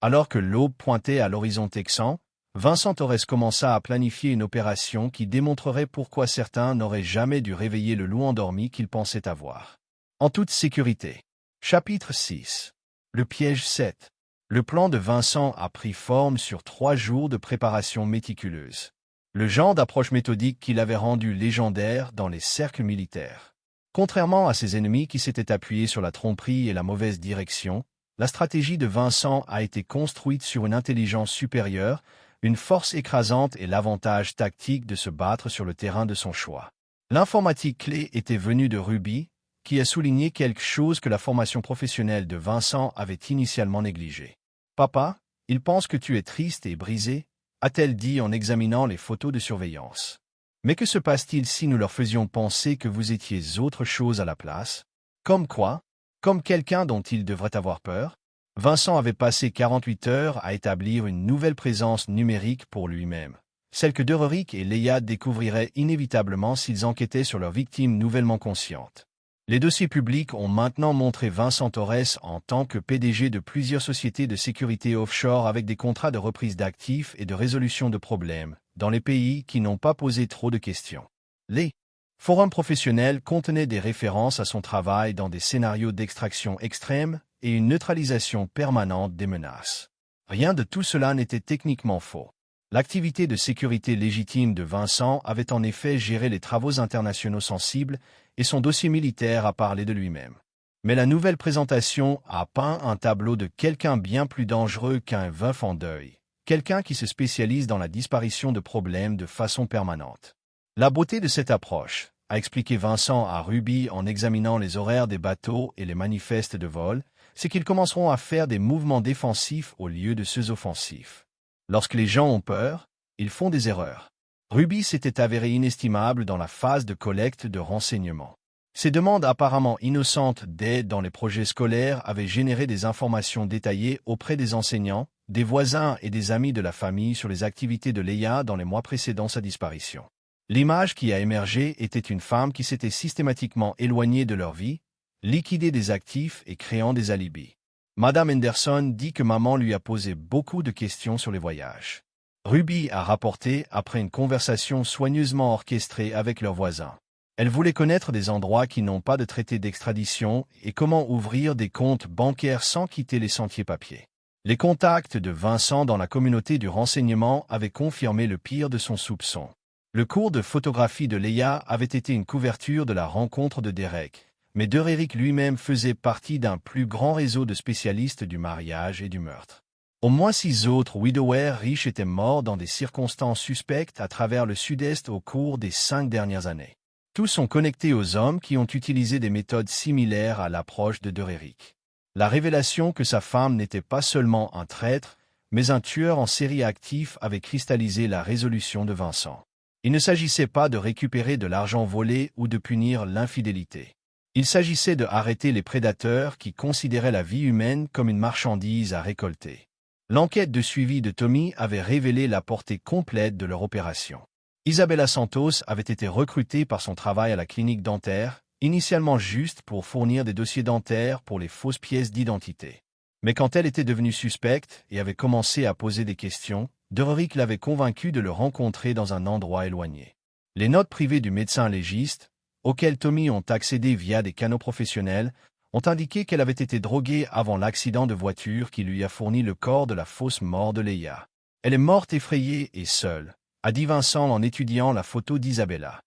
Alors que l'aube pointait à l'horizon texan, Vincent Torres commença à planifier une opération qui démontrerait pourquoi certains n'auraient jamais dû réveiller le loup endormi qu'ils pensaient avoir. En toute sécurité. Chapitre 6. Le piège 7. Le plan de Vincent a pris forme sur 3 jours de préparation méticuleuse. Le genre d'approche méthodique qui l'avait rendu légendaire dans les cercles militaires. Contrairement à ses ennemis qui s'étaient appuyés sur la tromperie et la mauvaise direction, la stratégie de Vincent a été construite sur une intelligence supérieure, une force écrasante et l'avantage tactique de se battre sur le terrain de son choix. L'informatique clé était venue de Ruby, qui a souligné quelque chose que la formation professionnelle de Vincent avait initialement négligé. « Papa, il pense que tu es triste et brisé », a-t-elle dit en examinant les photos de surveillance. « Mais que se passe-t-il si nous leur faisions penser que vous étiez autre chose à la place? Comme quoi? Comme quelqu'un dont ils devraient avoir peur ?» Vincent avait passé 48 heures à établir une nouvelle présence numérique pour lui-même, celle que Derek et Leia découvriraient inévitablement s'ils enquêtaient sur leurs victimes nouvellement conscientes. Les dossiers publics ont maintenant montré Vincent Torres en tant que PDG de plusieurs sociétés de sécurité offshore avec des contrats de reprise d'actifs et de résolution de problèmes, dans les pays qui n'ont pas posé trop de questions. Les forums professionnels contenaient des références à son travail dans des scénarios d'extraction extrême et une neutralisation permanente des menaces. Rien de tout cela n'était techniquement faux. L'activité de sécurité légitime de Vincent avait en effet géré les travaux internationaux sensibles et son dossier militaire a parlé de lui-même. Mais la nouvelle présentation a peint un tableau de quelqu'un bien plus dangereux qu'un veuf en deuil, quelqu'un qui se spécialise dans la disparition de problèmes de façon permanente. La beauté de cette approche, a expliqué Vincent à Ruby en examinant les horaires des bateaux et les manifestes de vol, c'est qu'ils commenceront à faire des mouvements défensifs au lieu de ceux offensifs. Lorsque les gens ont peur, ils font des erreurs. Ruby s'était avéré inestimable dans la phase de collecte de renseignements. Ses demandes apparemment innocentes d'aide dans les projets scolaires avaient généré des informations détaillées auprès des enseignants, des voisins et des amis de la famille sur les activités de Leia dans les mois précédant sa disparition. L'image qui a émergé était une femme qui s'était systématiquement éloignée de leur vie, liquidé des actifs et créant des alibis. Madame Henderson dit que maman lui a posé beaucoup de questions sur les voyages. Ruby a rapporté après une conversation soigneusement orchestrée avec leurs voisins. Elle voulait connaître des endroits qui n'ont pas de traité d'extradition et comment ouvrir des comptes bancaires sans quitter les sentiers papiers. Les contacts de Vincent dans la communauté du renseignement avaient confirmé le pire de son soupçon. Le cours de photographie de Leia avait été une couverture de la rencontre de Derek, mais Derek lui-même faisait partie d'un plus grand réseau de spécialistes du mariage et du meurtre. Au moins 6 autres widowers riches étaient morts dans des circonstances suspectes à travers le Sud-Est au cours des 5 dernières années. Tous sont connectés aux hommes qui ont utilisé des méthodes similaires à l'approche de Dererick. La révélation que sa femme n'était pas seulement un traître, mais un tueur en série actif avait cristallisé la résolution de Vincent. Il ne s'agissait pas de récupérer de l'argent volé ou de punir l'infidélité. Il s'agissait de arrêter les prédateurs qui considéraient la vie humaine comme une marchandise à récolter. L'enquête de suivi de Tommy avait révélé la portée complète de leur opération. Isabella Santos avait été recrutée par son travail à la clinique dentaire, initialement juste pour fournir des dossiers dentaires pour les fausses pièces d'identité. Mais quand elle était devenue suspecte et avait commencé à poser des questions, Dererick l'avait convaincue de le rencontrer dans un endroit éloigné. Les notes privées du médecin légiste, auxquelles Tommy ont accédé via des canaux professionnels, ont indiqué qu'elle avait été droguée avant l'accident de voiture qui lui a fourni le corps de la fausse mort de Leia. Elle est morte effrayée et seule, a dit Vincent en étudiant la photo d'Isabella.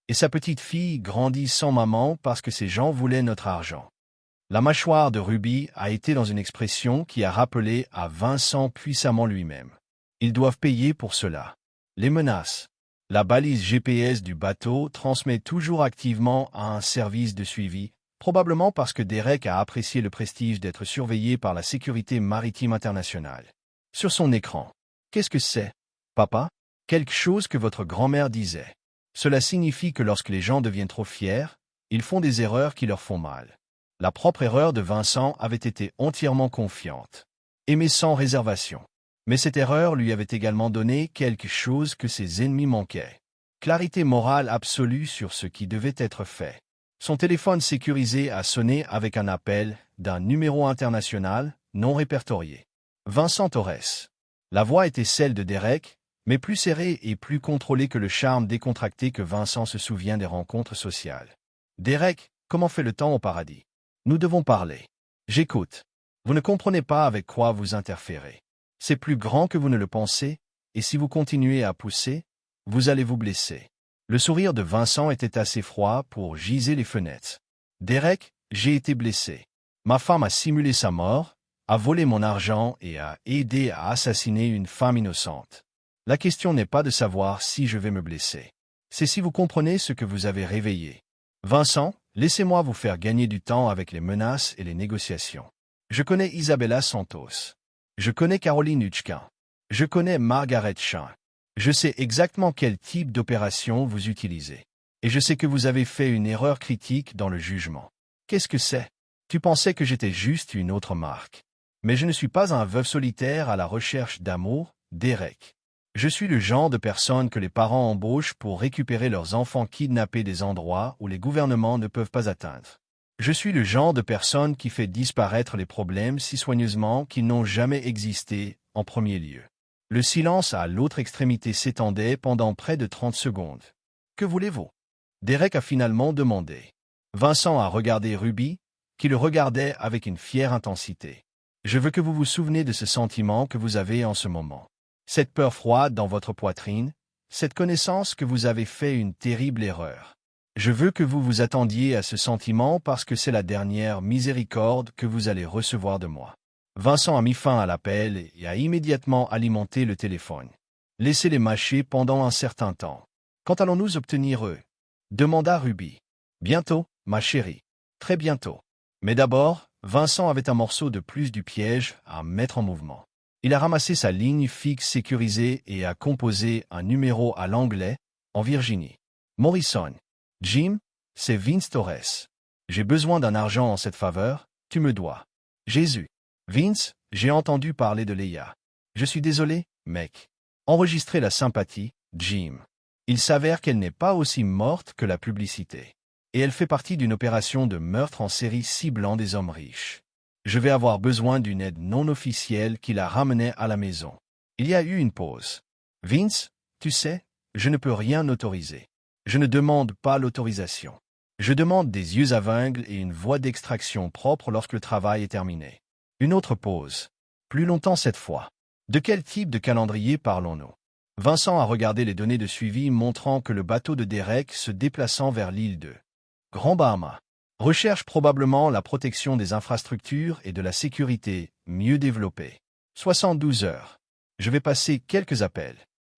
Et sa petite fille grandit sans maman parce que ces gens voulaient notre argent. La mâchoire de Ruby a été dans une expression qui a rappelé à Vincent puissamment lui-même. Ils doivent payer pour cela. Les menaces. La balise GPS du bateau transmet toujours activement à un service de suivi, probablement parce que Derek a apprécié le prestige d'être surveillé par la sécurité maritime internationale. Sur son écran. Qu'est-ce que c'est, papa? Quelque chose que votre grand-mère disait. Cela signifie que lorsque les gens deviennent trop fiers, ils font des erreurs qui leur font mal. La propre erreur de Vincent avait été entièrement confiante. Aimer sans réservation. Mais cette erreur lui avait également donné quelque chose que ses ennemis manquaient. Clarité morale absolue sur ce qui devait être fait. Son téléphone sécurisé a sonné avec un appel d'un numéro international non répertorié. Vincent Torres. La voix était celle de Derek, mais plus serrée et plus contrôlée que le charme décontracté que Vincent se souvient des rencontres sociales. Derek, comment fait le temps au paradis? Nous devons parler. J'écoute. Vous ne comprenez pas avec quoi vous interférez. C'est plus grand que vous ne le pensez, et si vous continuez à pousser, vous allez vous blesser. Le sourire de Vincent était assez froid pour giser les fenêtres. Derek, j'ai été blessé. Ma femme a simulé sa mort, a volé mon argent et a aidé à assassiner une femme innocente. La question n'est pas de savoir si je vais me blesser. C'est si vous comprenez ce que vous avez réveillé. Vincent, laissez-moi vous faire gagner du temps avec les menaces et les négociations. Je connais Isabella Santos. Je connais Caroline Hutchkin. Je connais Margaret Chan. Je sais exactement quel type d'opération vous utilisez. Et je sais que vous avez fait une erreur critique dans le jugement. Qu'est-ce que c'est? Tu pensais que j'étais juste une autre marque. Mais je ne suis pas un veuf solitaire à la recherche d'amour, Derek. Je suis le genre de personne que les parents embauchent pour récupérer leurs enfants kidnappés des endroits où les gouvernements ne peuvent pas atteindre. Je suis le genre de personne qui fait disparaître les problèmes si soigneusement qu'ils n'ont jamais existé en premier lieu. Le silence à l'autre extrémité s'étendait pendant près de 30 secondes. Que voulez-vous? Derek a finalement demandé. Vincent a regardé Ruby, qui le regardait avec une fière intensité. Je veux que vous vous souveniez de ce sentiment que vous avez en ce moment. Cette peur froide dans votre poitrine, cette connaissance que vous avez fait une terrible erreur. Je veux que vous vous attendiez à ce sentiment parce que c'est la dernière miséricorde que vous allez recevoir de moi. Vincent a mis fin à l'appel et a immédiatement alimenté le téléphone. Laissez-les mâcher pendant un certain temps. Quand allons-nous obtenir eux? Demanda Ruby. Bientôt, ma chérie. Très bientôt. Mais d'abord, Vincent avait un morceau de plus du piège à mettre en mouvement. Il a ramassé sa ligne fixe sécurisée et a composé un numéro à l'anglais, en Virginie. Morrison. Jim, c'est Vince Torres. J'ai besoin d'un argent en cette faveur, tu me dois. Jésus. Vince, j'ai entendu parler de Leia. Je suis désolé, mec. Enregistrez la sympathie, Jim. Il s'avère qu'elle n'est pas aussi morte que la publicité. Et elle fait partie d'une opération de meurtre en série ciblant des hommes riches. Je vais avoir besoin d'une aide non officielle qui la ramenait à la maison. Il y a eu une pause. Vince, tu sais, je ne peux rien autoriser. Je ne demande pas l'autorisation. Je demande des yeux aveugles et une voie d'extraction propre lorsque le travail est terminé. Une autre pause. Plus longtemps cette fois. De quel type de calendrier parlons-nous? Vincent a regardé les données de suivi montrant que le bateau de Derek se déplaçant vers l'île de Grand Bahama recherche probablement la protection des infrastructures et de la sécurité mieux développée. 72 heures. Je vais passer quelques appels.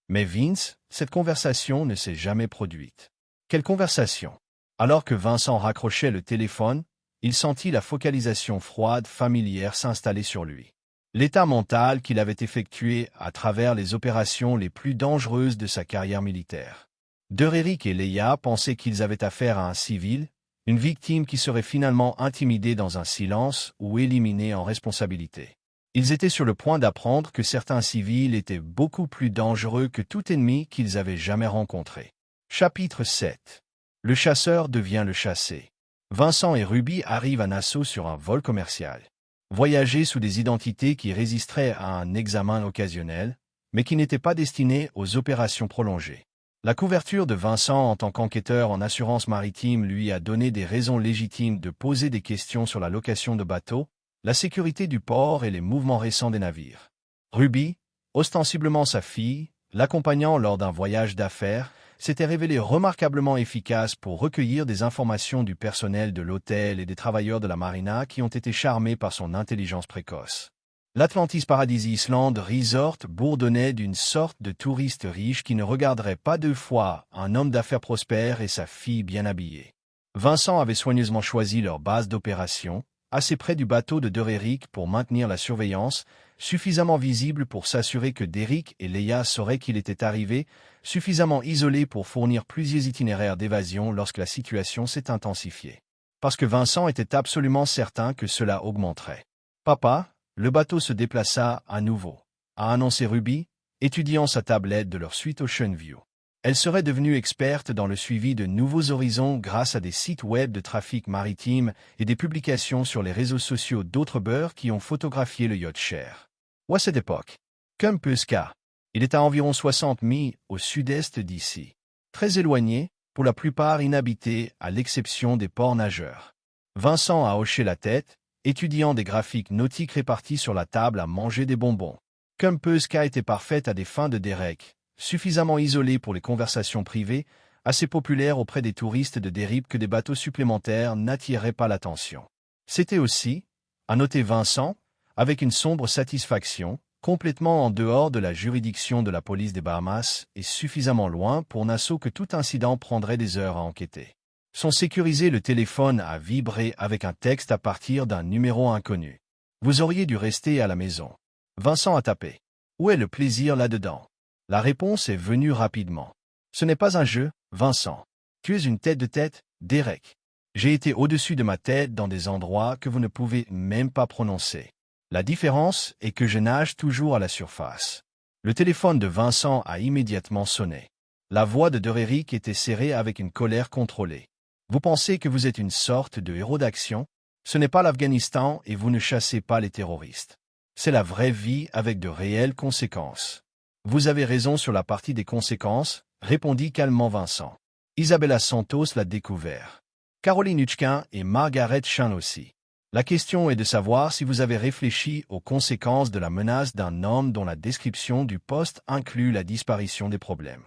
Mais Vince, cette conversation ne s'est jamais produite. Quelle conversation? Alors que Vincent raccrochait le téléphone, il sentit la focalisation froide familière s'installer sur lui. L'état mental qu'il avait effectué à travers les opérations les plus dangereuses de sa carrière militaire. Dererick et Leia pensaient qu'ils avaient affaire à un civil, une victime qui serait finalement intimidée dans un silence ou éliminée en responsabilité. Ils étaient sur le point d'apprendre que certains civils étaient beaucoup plus dangereux que tout ennemi qu'ils avaient jamais rencontré. Chapitre 7. Le chasseur devient le chassé. Vincent et Ruby arrivent à Nassau sur un vol commercial. Voyager sous des identités qui résisteraient à un examen occasionnel, mais qui n'étaient pas destinés aux opérations prolongées. La couverture de Vincent en tant qu'enquêteur en assurance maritime lui a donné des raisons légitimes de poser des questions sur la location de bateaux, la sécurité du port et les mouvements récents des navires. Ruby, ostensiblement sa fille, l'accompagnant lors d'un voyage d'affaires, s'était révélée remarquablement efficace pour recueillir des informations du personnel de l'hôtel et des travailleurs de la marina qui ont été charmés par son intelligence précoce. L'Atlantis Paradise Island Resort bourdonnait d'une sorte de touriste riche qui ne regarderait pas deux fois un homme d'affaires prospère et sa fille bien habillée. Vincent avait soigneusement choisi leur base d'opération, assez près du bateau de Dererick pour maintenir la surveillance, suffisamment visible pour s'assurer que Derrick et Leia sauraient qu'il était arrivé, suffisamment isolé pour fournir plusieurs itinéraires d'évasion lorsque la situation s'est intensifiée. Parce que Vincent était absolument certain que cela augmenterait. « Papa !» Le bateau se déplaça à nouveau, a annoncé Ruby, étudiant sa tablette de leur suite Ocean View. Elle serait devenue experte dans le suivi de nouveaux horizons grâce à des sites web de trafic maritime et des publications sur les réseaux sociaux d'autres beurs qui ont photographié le yacht Cher. Ou à cette époque, comme Pesca, il est à environ 60 milles au sud-est d'ici. Très éloigné, pour la plupart inhabité à l'exception des ports nageurs. Vincent a hoché la tête, étudiant des graphiques nautiques répartis sur la table à manger des bonbons. Comme Pesca était parfaite à des fins de Derek, suffisamment isolée pour les conversations privées, assez populaire auprès des touristes de Derrick que des bateaux supplémentaires n'attiraient pas l'attention. C'était aussi, à noter Vincent, avec une sombre satisfaction, complètement en dehors de la juridiction de la police des Bahamas et suffisamment loin pour Nassau que tout incident prendrait des heures à enquêter. Sont sécurisé le téléphone a vibré avec un texte à partir d'un numéro inconnu. Vous auriez dû rester à la maison. Vincent a tapé. Où est le plaisir là-dedans? La réponse est venue rapidement. Ce n'est pas un jeu, Vincent. Tu es une tête de tête, Derek. J'ai été au-dessus de ma tête dans des endroits que vous ne pouvez même pas prononcer. La différence est que je nage toujours à la surface. Le téléphone de Vincent a immédiatement sonné. La voix de Derrick était serrée avec une colère contrôlée. Vous pensez que vous êtes une sorte de héros d'action? Ce n'est pas l'Afghanistan et vous ne chassez pas les terroristes. C'est la vraie vie avec de réelles conséquences. Vous avez raison sur la partie des conséquences, répondit calmement Vincent. Isabella Santos l'a découvert. Caroline Hutchkin et Margaret Chan aussi. La question est de savoir si vous avez réfléchi aux conséquences de la menace d'un homme dont la description du poste inclut la disparition des problèmes.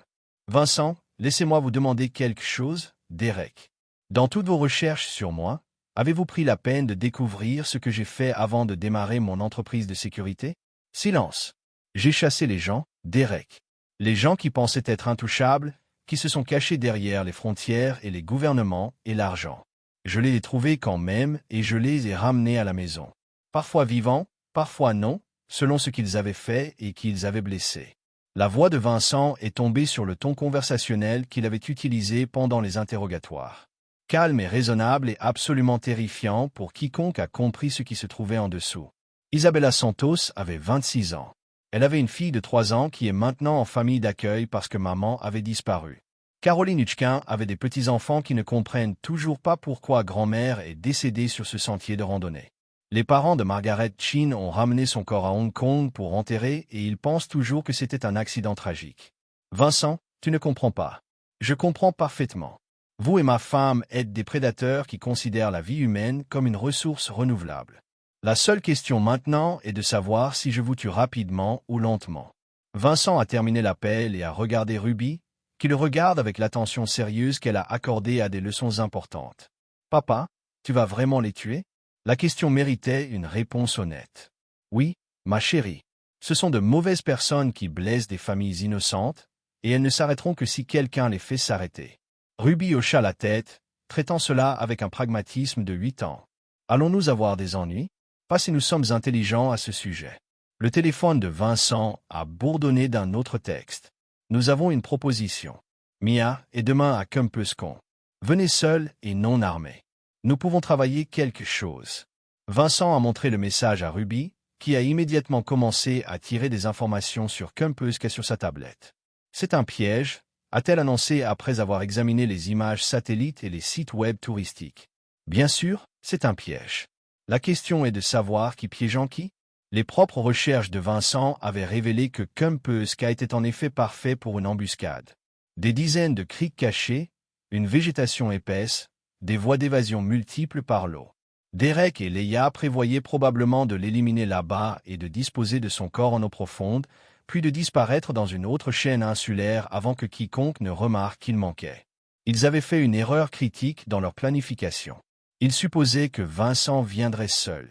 Vincent, laissez-moi vous demander quelque chose, Derek. Dans toutes vos recherches sur moi, avez-vous pris la peine de découvrir ce que j'ai fait avant de démarrer mon entreprise de sécurité? Silence. J'ai chassé les gens, Derek. Les gens qui pensaient être intouchables, qui se sont cachés derrière les frontières et les gouvernements et l'argent. Je les ai trouvés quand même et je les ai ramenés à la maison. Parfois vivants, parfois non, selon ce qu'ils avaient fait et qu'ils avaient blessé. La voix de Vincent est tombée sur le ton conversationnel qu'il avait utilisé pendant les interrogatoires. Calme et raisonnable et absolument terrifiant pour quiconque a compris ce qui se trouvait en dessous. Isabella Santos avait 26 ans. Elle avait une fille de 3 ans qui est maintenant en famille d'accueil parce que maman avait disparu. Caroline Hutchkin avait des petits-enfants qui ne comprennent toujours pas pourquoi grand-mère est décédée sur ce sentier de randonnée. Les parents de Margaret Chin ont ramené son corps à Hong Kong pour enterrer et ils pensent toujours que c'était un accident tragique. Vincent, tu ne comprends pas. Je comprends parfaitement. Vous et ma femme êtes des prédateurs qui considèrent la vie humaine comme une ressource renouvelable. La seule question maintenant est de savoir si je vous tue rapidement ou lentement. Vincent a terminé l'appel et a regardé Ruby, qui le regarde avec l'attention sérieuse qu'elle a accordée à des leçons importantes. « Papa, tu vas vraiment les tuer ?» La question méritait une réponse honnête. « Oui, ma chérie. Ce sont de mauvaises personnes qui blessent des familles innocentes, et elles ne s'arrêteront que si quelqu'un les fait s'arrêter. Ruby hocha la tête, traitant cela avec un pragmatisme de 8 ans. Allons-nous avoir des ennuis? Pas si nous sommes intelligents à ce sujet. Le téléphone de Vincent a bourdonné d'un autre texte. Nous avons une proposition. Mia est demain à Kempescon. Venez seul et non armé. Nous pouvons travailler quelque chose. Vincent a montré le message à Ruby, qui a immédiatement commencé à tirer des informations sur Kempescon sur sa tablette. C'est un piège, a-t-elle annoncé après avoir examiné les images satellites et les sites web touristiques. Bien sûr, c'est un piège. La question est de savoir qui piège en qui. Les propres recherches de Vincent avaient révélé que Kempescon était en effet parfait pour une embuscade. Des dizaines de criques cachées, une végétation épaisse, des voies d'évasion multiples par l'eau. Derek et Leia prévoyaient probablement de l'éliminer là-bas et de disposer de son corps en eau profonde, puis de disparaître dans une autre chaîne insulaire avant que quiconque ne remarque qu'il manquait. Ils avaient fait une erreur critique dans leur planification. Ils supposaient que Vincent viendrait seul.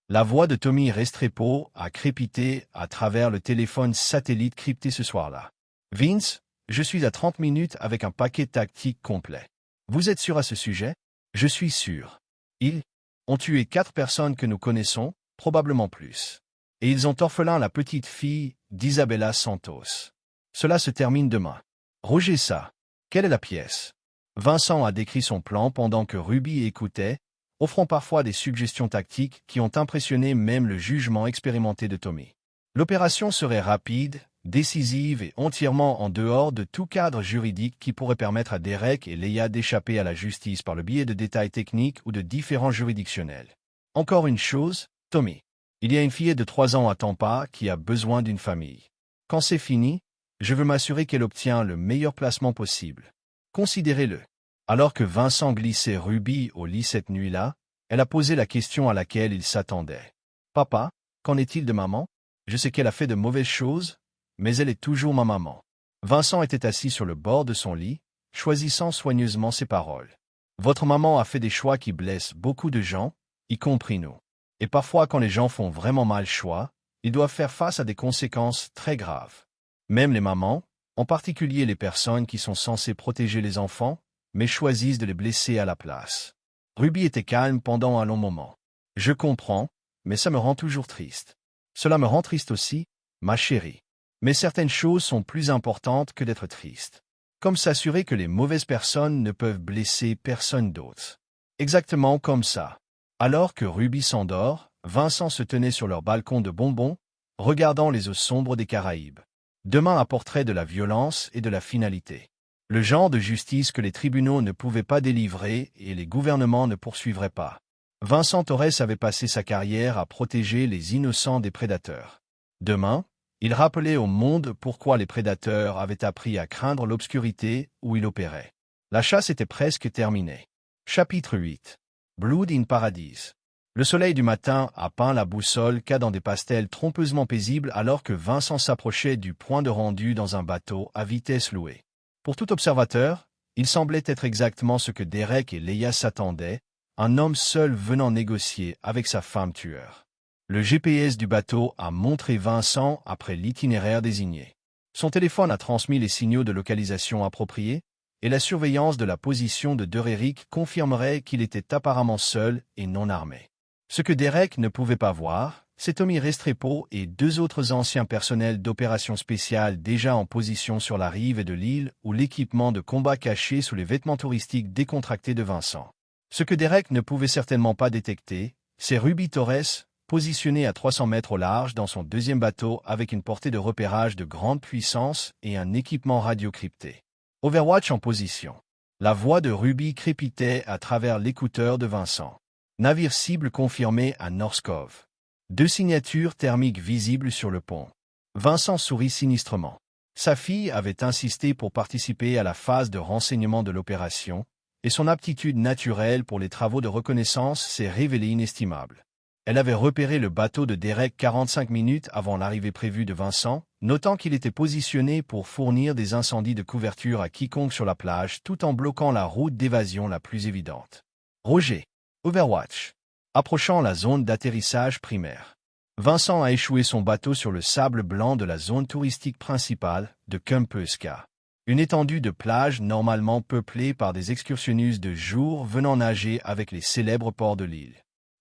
La voix de Tommy Restrepo a crépité à travers le téléphone satellite crypté ce soir-là. « Vince, je suis à 30 minutes avec un paquet tactique complet. Vous êtes sûr à ce sujet? » « Je suis sûr. Ils ont tué 4 personnes que nous connaissons, probablement plus. Et ils ont orphelin la petite fille d'Isabella Santos. Cela se termine demain. Roger ça. Quelle est la pièce? » Vincent a décrit son plan pendant que Ruby écoutait, offrant parfois des suggestions tactiques qui ont impressionné même le jugement expérimenté de Tommy. L'opération serait rapide, décisive et entièrement en dehors de tout cadre juridique qui pourrait permettre à Derek et Leia d'échapper à la justice par le biais de détails techniques ou de différends juridictionnels. Encore une chose, Tommy. Il y a une fillette de 3 ans à Tampa qui a besoin d'une famille. Quand c'est fini, je veux m'assurer qu'elle obtient le meilleur placement possible. Considérez-le. Alors que Vincent glissait Ruby au lit cette nuit-là, elle a posé la question à laquelle il s'attendait. « Papa, qu'en est-il de maman? Je sais qu'elle a fait de mauvaises choses, mais elle est toujours ma maman. » Vincent était assis sur le bord de son lit, choisissant soigneusement ses paroles. « Votre maman a fait des choix qui blessent beaucoup de gens, y compris nous. Et parfois quand les gens font vraiment mal choix, ils doivent faire face à des conséquences très graves. Même les mamans, en particulier les personnes qui sont censées protéger les enfants, mais choisissent de les blesser à la place. » Ruby était calme pendant un long moment. « Je comprends, mais ça me rend toujours triste. Cela me rend triste aussi, ma chérie. Mais certaines choses sont plus importantes que d'être triste. Comme s'assurer que les mauvaises personnes ne peuvent blesser personne d'autre. Exactement comme ça. » Alors que Ruby s'endort, Vincent se tenait sur leur balcon de bonbons, regardant les eaux sombres des Caraïbes. Demain apporterait de la violence et de la finalité. Le genre de justice que les tribunaux ne pouvaient pas délivrer et les gouvernements ne poursuivraient pas. Vincent Torres avait passé sa carrière à protéger les innocents des prédateurs. Demain, il rappelait au monde pourquoi les prédateurs avaient appris à craindre l'obscurité où il opérait. La chasse était presque terminée. Chapitre 8. Blood in Paradise. Le soleil du matin a peint la boussole dans des pastels trompeusement paisibles alors que Vincent s'approchait du point de rendu dans un bateau à vitesse louée. Pour tout observateur, il semblait être exactement ce que Derek et Leia s'attendaient, un homme seul venant négocier avec sa femme tueur. Le GPS du bateau a montré Vincent après l'itinéraire désigné. Son téléphone a transmis les signaux de localisation appropriés, et la surveillance de la position de Derek confirmerait qu'il était apparemment seul et non armé. Ce que Derek ne pouvait pas voir, c'est Tommy Restrepo et 2 autres anciens personnels d'opérations spéciales déjà en position sur la rive de l'île ou l'équipement de combat caché sous les vêtements touristiques décontractés de Vincent. Ce que Derek ne pouvait certainement pas détecter, c'est Ruby Torres, positionné à 300 mètres au large dans son 2e bateau avec une portée de repérage de grande puissance et un équipement radio crypté. Overwatch en position. La voix de Ruby crépitait à travers l'écouteur de Vincent. Navire cible confirmé à North Cove. 2 signatures thermiques visibles sur le pont. Vincent sourit sinistrement. Sa fille avait insisté pour participer à la phase de renseignement de l'opération, et son aptitude naturelle pour les travaux de reconnaissance s'est révélée inestimable. Elle avait repéré le bateau de Derek 45 minutes avant l'arrivée prévue de Vincent, notant qu'il était positionné pour fournir des incendies de couverture à quiconque sur la plage tout en bloquant la route d'évasion la plus évidente. Roger. Overwatch. Approchant la zone d'atterrissage primaire. Vincent a échoué son bateau sur le sable blanc de la zone touristique principale de Kumpuska. Une étendue de plage normalement peuplée par des excursionnistes de jour venant nager avec les célèbres ports de l'île.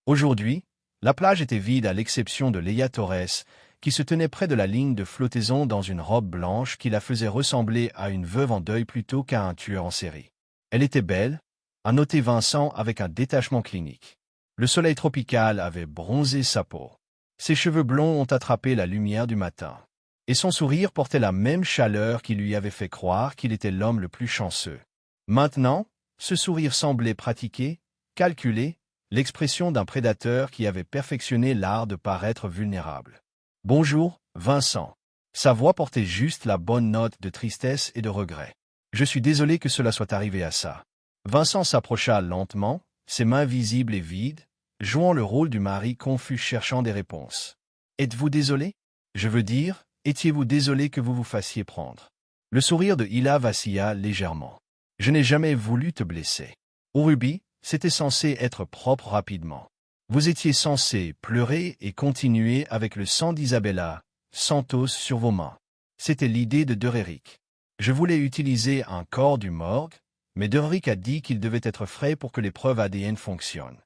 Aujourd'hui, la plage était vide à l'exception de Leia Torres, qui se tenait près de la ligne de flottaison dans une robe blanche qui la faisait ressembler à une veuve en deuil plutôt qu'à un tueur en série. Elle était belle, a noté Vincent avec un détachement clinique. Le soleil tropical avait bronzé sa peau. Ses cheveux blonds ont attrapé la lumière du matin. Et son sourire portait la même chaleur qui lui avait fait croire qu'il était l'homme le plus chanceux. Maintenant, ce sourire semblait pratiquer, calculer, l'expression d'un prédateur qui avait perfectionné l'art de paraître vulnérable. « Bonjour, Vincent. » Sa voix portait juste la bonne note de tristesse et de regret. « Je suis désolé que cela soit arrivé à ça. » Vincent s'approcha lentement, ses mains visibles et vides, jouant le rôle du mari confus cherchant des réponses. « Êtes-vous désolé? Je veux dire, étiez-vous désolé que vous vous fassiez prendre? » Le sourire de Hila vacilla légèrement. « Je n'ai jamais voulu te blesser. Au Ruby, c'était censé être propre rapidement. Vous étiez censé pleurer et continuer avec le sang d'Isabella Santos sur vos mains. C'était l'idée de Dererick. Je voulais utiliser un corps du morgue, mais Dererick a dit qu'il devait être frais pour que les preuves ADN fonctionnent. »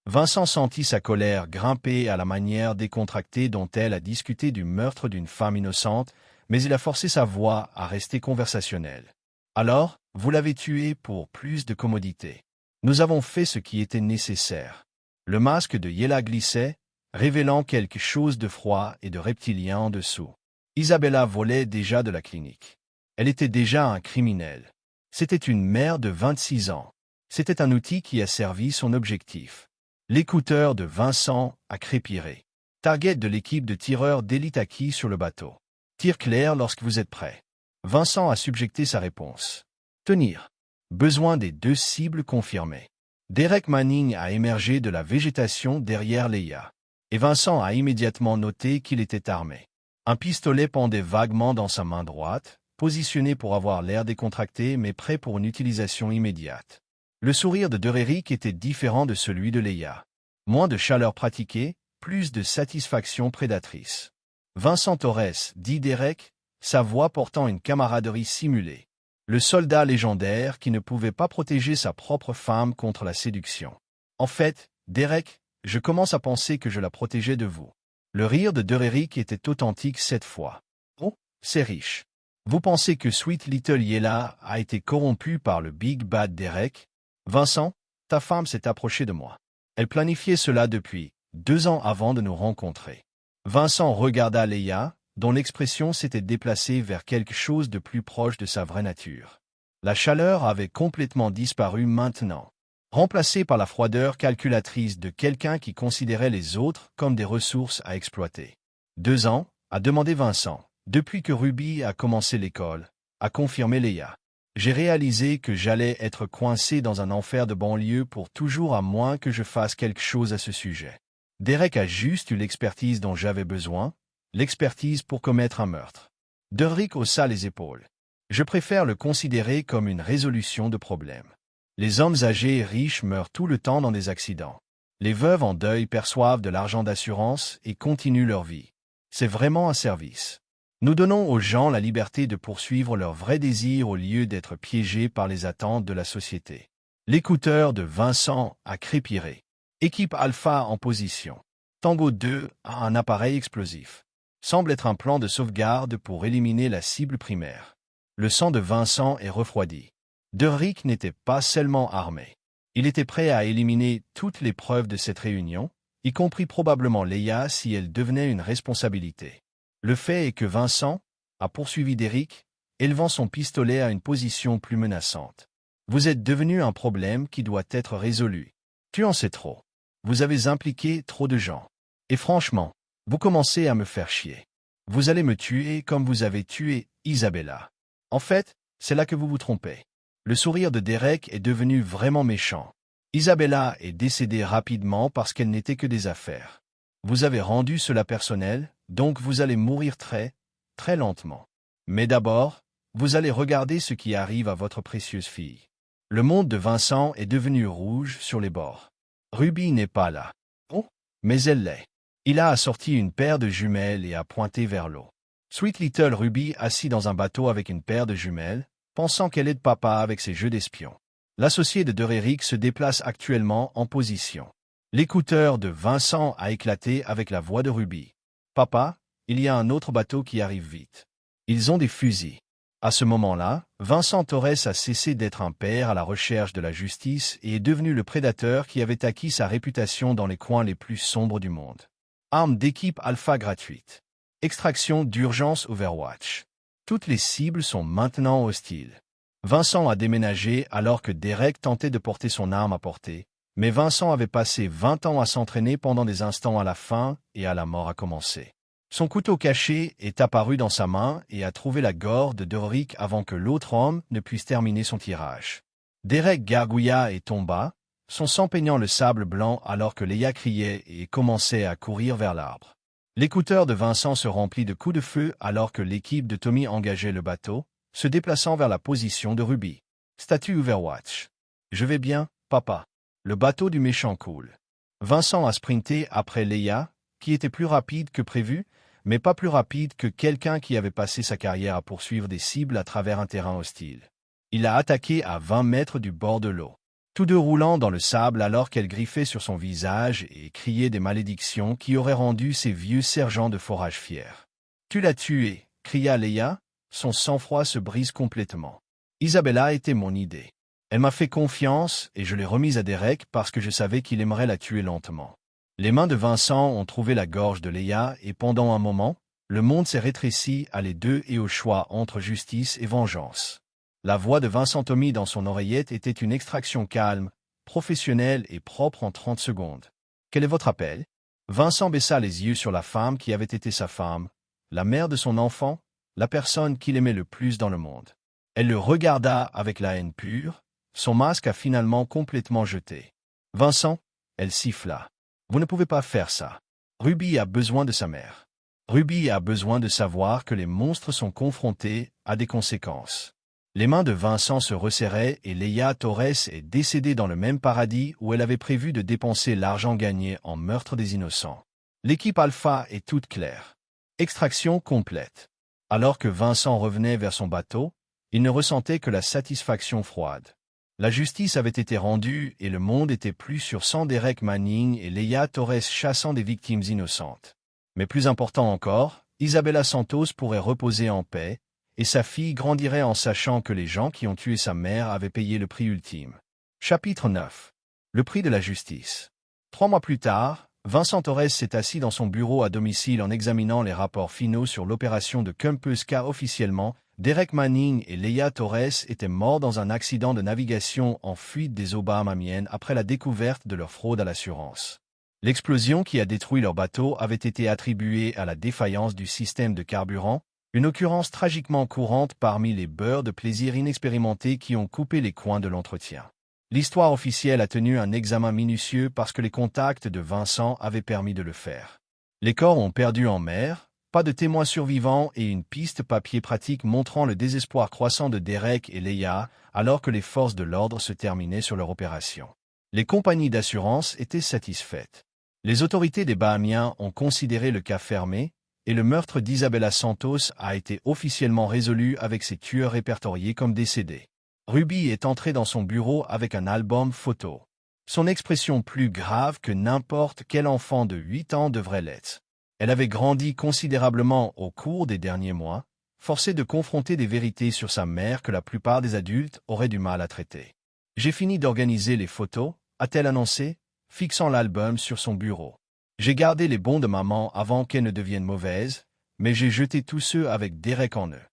Vincent sentit sa colère grimper à la manière décontractée dont elle a discuté du meurtre d'une femme innocente, mais il a forcé sa voix à rester conversationnelle. « Alors, vous l'avez tué pour plus de commodité. Nous avons fait ce qui était nécessaire. » Le masque de Yela glissait, révélant quelque chose de froid et de reptilien en dessous. Isabella volait déjà de la clinique. Elle était déjà un criminel. C'était une mère de 26 ans. C'était un outil qui a servi son objectif. L'écouteur de Vincent a crépiré. Target de l'équipe de tireurs d'élite acquis sur le bateau. Tire clair lorsque vous êtes prêt. Vincent a subjecté sa réponse. Tenir. Besoin des 2 cibles confirmées. Derek Manning a émergé de la végétation derrière Leia. Et Vincent a immédiatement noté qu'il était armé. Un pistolet pendait vaguement dans sa main droite, positionné pour avoir l'air décontracté mais prêt pour une utilisation immédiate. Le sourire de Dererick était différent de celui de Leia. Moins de chaleur pratiquée, plus de satisfaction prédatrice. Vincent Torres, dit Derek, sa voix portant une camaraderie simulée. Le soldat légendaire qui ne pouvait pas protéger sa propre femme contre la séduction. En fait, Derek, je commence à penser que je la protégeais de vous. Le rire de Dererick était authentique cette fois. Oh, c'est riche. Vous pensez que Sweet Little Yella a été corrompue par le Big Bad Derek? Vincent, ta femme s'est approchée de moi. Elle planifiait cela depuis 2 ans avant de nous rencontrer. Vincent regarda Leia, dont l'expression s'était déplacée vers quelque chose de plus proche de sa vraie nature. La chaleur avait complètement disparu maintenant, remplacée par la froideur calculatrice de quelqu'un qui considérait les autres comme des ressources à exploiter. 2 ans, a demandé Vincent, depuis que Ruby a commencé l'école, a confirmé Leia. J'ai réalisé que j'allais être coincé dans un enfer de banlieue pour toujours à moins que je fasse quelque chose à ce sujet. Derek a juste eu l'expertise dont j'avais besoin, l'expertise pour commettre un meurtre. Derrick haussa les épaules. Je préfère le considérer comme une résolution de problème. Les hommes âgés et riches meurent tout le temps dans des accidents. Les veuves en deuil perçoivent de l'argent d'assurance et continuent leur vie. C'est vraiment un service. Nous donnons aux gens la liberté de poursuivre leurs vrais désirs au lieu d'être piégés par les attentes de la société. L'écouteur de Vincent a crépiré. Équipe Alpha en position. Tango 2 a un appareil explosif. Semble être un plan de sauvegarde pour éliminer la cible primaire. Le sang de Vincent est refroidi. Derrick n'était pas seulement armé. Il était prêt à éliminer toutes les preuves de cette réunion, y compris probablement Leia si elle devenait une responsabilité. Le fait est que Vincent a poursuivi Derrick, élevant son pistolet à une position plus menaçante. Vous êtes devenu un problème qui doit être résolu. Tu en sais trop. Vous avez impliqué trop de gens. Et franchement, vous commencez à me faire chier. Vous allez me tuer comme vous avez tué Isabella. En fait, c'est là que vous vous trompez. Le sourire de Derek est devenu vraiment méchant. Isabella est décédée rapidement parce qu'elle n'était que des affaires. Vous avez rendu cela personnel, donc vous allez mourir très, très lentement. Mais d'abord, vous allez regarder ce qui arrive à votre précieuse fille. Le monde de Vincent est devenu rouge sur les bords. Ruby n'est pas là. Oh, mais elle l'est. Il a assorti une paire de jumelles et a pointé vers l'eau. Sweet Little Ruby assis dans un bateau avec une paire de jumelles, pensant qu'elle aide papa avec ses jeux d'espion. L'associé de Derrick se déplace actuellement en position. L'écouteur de Vincent a éclaté avec la voix de Ruby. « Papa, il y a un autre bateau qui arrive vite. Ils ont des fusils. » À ce moment-là, Vincent Torres a cessé d'être un père à la recherche de la justice et est devenu le prédateur qui avait acquis sa réputation dans les coins les plus sombres du monde. Arme d'équipe alpha gratuite. Extraction d'urgence Overwatch. Toutes les cibles sont maintenant hostiles. Vincent a déménagé alors que Derek tentait de porter son arme à portée, mais Vincent avait passé 20 ans à s'entraîner pendant des instants à la fin et à la mort a commencé. Son couteau caché est apparu dans sa main et a trouvé la gorge de Derrick avant que l'autre homme ne puisse terminer son tirage. Derek gargouilla et tomba, son sang peignant le sable blanc alors que Leia criait et commençait à courir vers l'arbre. L'écouteur de Vincent se remplit de coups de feu alors que l'équipe de Tommy engageait le bateau, se déplaçant vers la position de Ruby. Statut Overwatch. « Je vais bien, papa. » Le bateau du méchant coule. Vincent a sprinté après Leia, qui était plus rapide que prévu, mais pas plus rapide que quelqu'un qui avait passé sa carrière à poursuivre des cibles à travers un terrain hostile. Il a attaqué à 20 mètres du bord de l'eau. Tous deux roulant dans le sable alors qu'elle griffait sur son visage et criait des malédictions qui auraient rendu ses vieux sergents de forage fiers. « Tu l'as tué » cria Leia, son sang-froid se brise complètement. Isabella était mon idée. Elle m'a fait confiance et je l'ai remise à Derek parce que je savais qu'il aimerait la tuer lentement. Les mains de Vincent ont trouvé la gorge de Leia et pendant un moment, le monde s'est rétréci à les deux et au choix entre justice et vengeance. La voix de Vincent Tommy dans son oreillette était une extraction calme, professionnelle et propre en 30 secondes. « Quel est votre appel ?» Vincent baissa les yeux sur la femme qui avait été sa femme, la mère de son enfant, la personne qu'il aimait le plus dans le monde. Elle le regarda avec la haine pure, son masque a finalement complètement jeté. « Vincent » elle siffla. « Vous ne pouvez pas faire ça. Ruby a besoin de sa mère. Ruby a besoin de savoir que les monstres sont confrontés à des conséquences. » Les mains de Vincent se resserraient et Leia Torres est décédée dans le même paradis où elle avait prévu de dépenser l'argent gagné en meurtre des innocents. L'équipe Alpha est toute claire. Extraction complète. Alors que Vincent revenait vers son bateau, il ne ressentait que la satisfaction froide. La justice avait été rendue et le monde était plus sur sans Derek Manning et Leia Torres chassant des victimes innocentes. Mais plus important encore, Isabella Santos pourrait reposer en paix, et sa fille grandirait en sachant que les gens qui ont tué sa mère avaient payé le prix ultime. Chapitre 9. Le prix de la justice. 3 mois plus tard, Vincent Torres s'est assis dans son bureau à domicile en examinant les rapports finaux sur l'opération de Campus car officiellement, Derek Manning et Leia Torres étaient morts dans un accident de navigation en fuite des eaux bahamiennes après la découverte de leur fraude à l'assurance. L'explosion qui a détruit leur bateau avait été attribuée à la défaillance du système de carburant, une occurrence tragiquement courante parmi les beurres de plaisir inexpérimentés qui ont coupé les coins de l'entretien. L'histoire officielle a tenu un examen minutieux parce que les contacts de Vincent avaient permis de le faire. Les corps ont perdu en mer, pas de témoins survivants et une piste papier pratique montrant le désespoir croissant de Derek et Leia alors que les forces de l'ordre se terminaient sur leur opération. Les compagnies d'assurance étaient satisfaites. Les autorités des Bahamiens ont considéré le cas fermé, et le meurtre d'Isabella Santos a été officiellement résolu avec ses tueurs répertoriés comme décédés. Ruby est entrée dans son bureau avec un album photo. Son expression plus grave que n'importe quel enfant de 8 ans devrait l'être. Elle avait grandi considérablement au cours des derniers mois, forcée de confronter des vérités sur sa mère que la plupart des adultes auraient du mal à traiter. « J'ai fini d'organiser les photos », a-t-elle annoncé, fixant l'album sur son bureau. J'ai gardé les bons de maman avant qu'elles ne deviennent mauvaises, mais j'ai jeté tous ceux avec Derek en eux.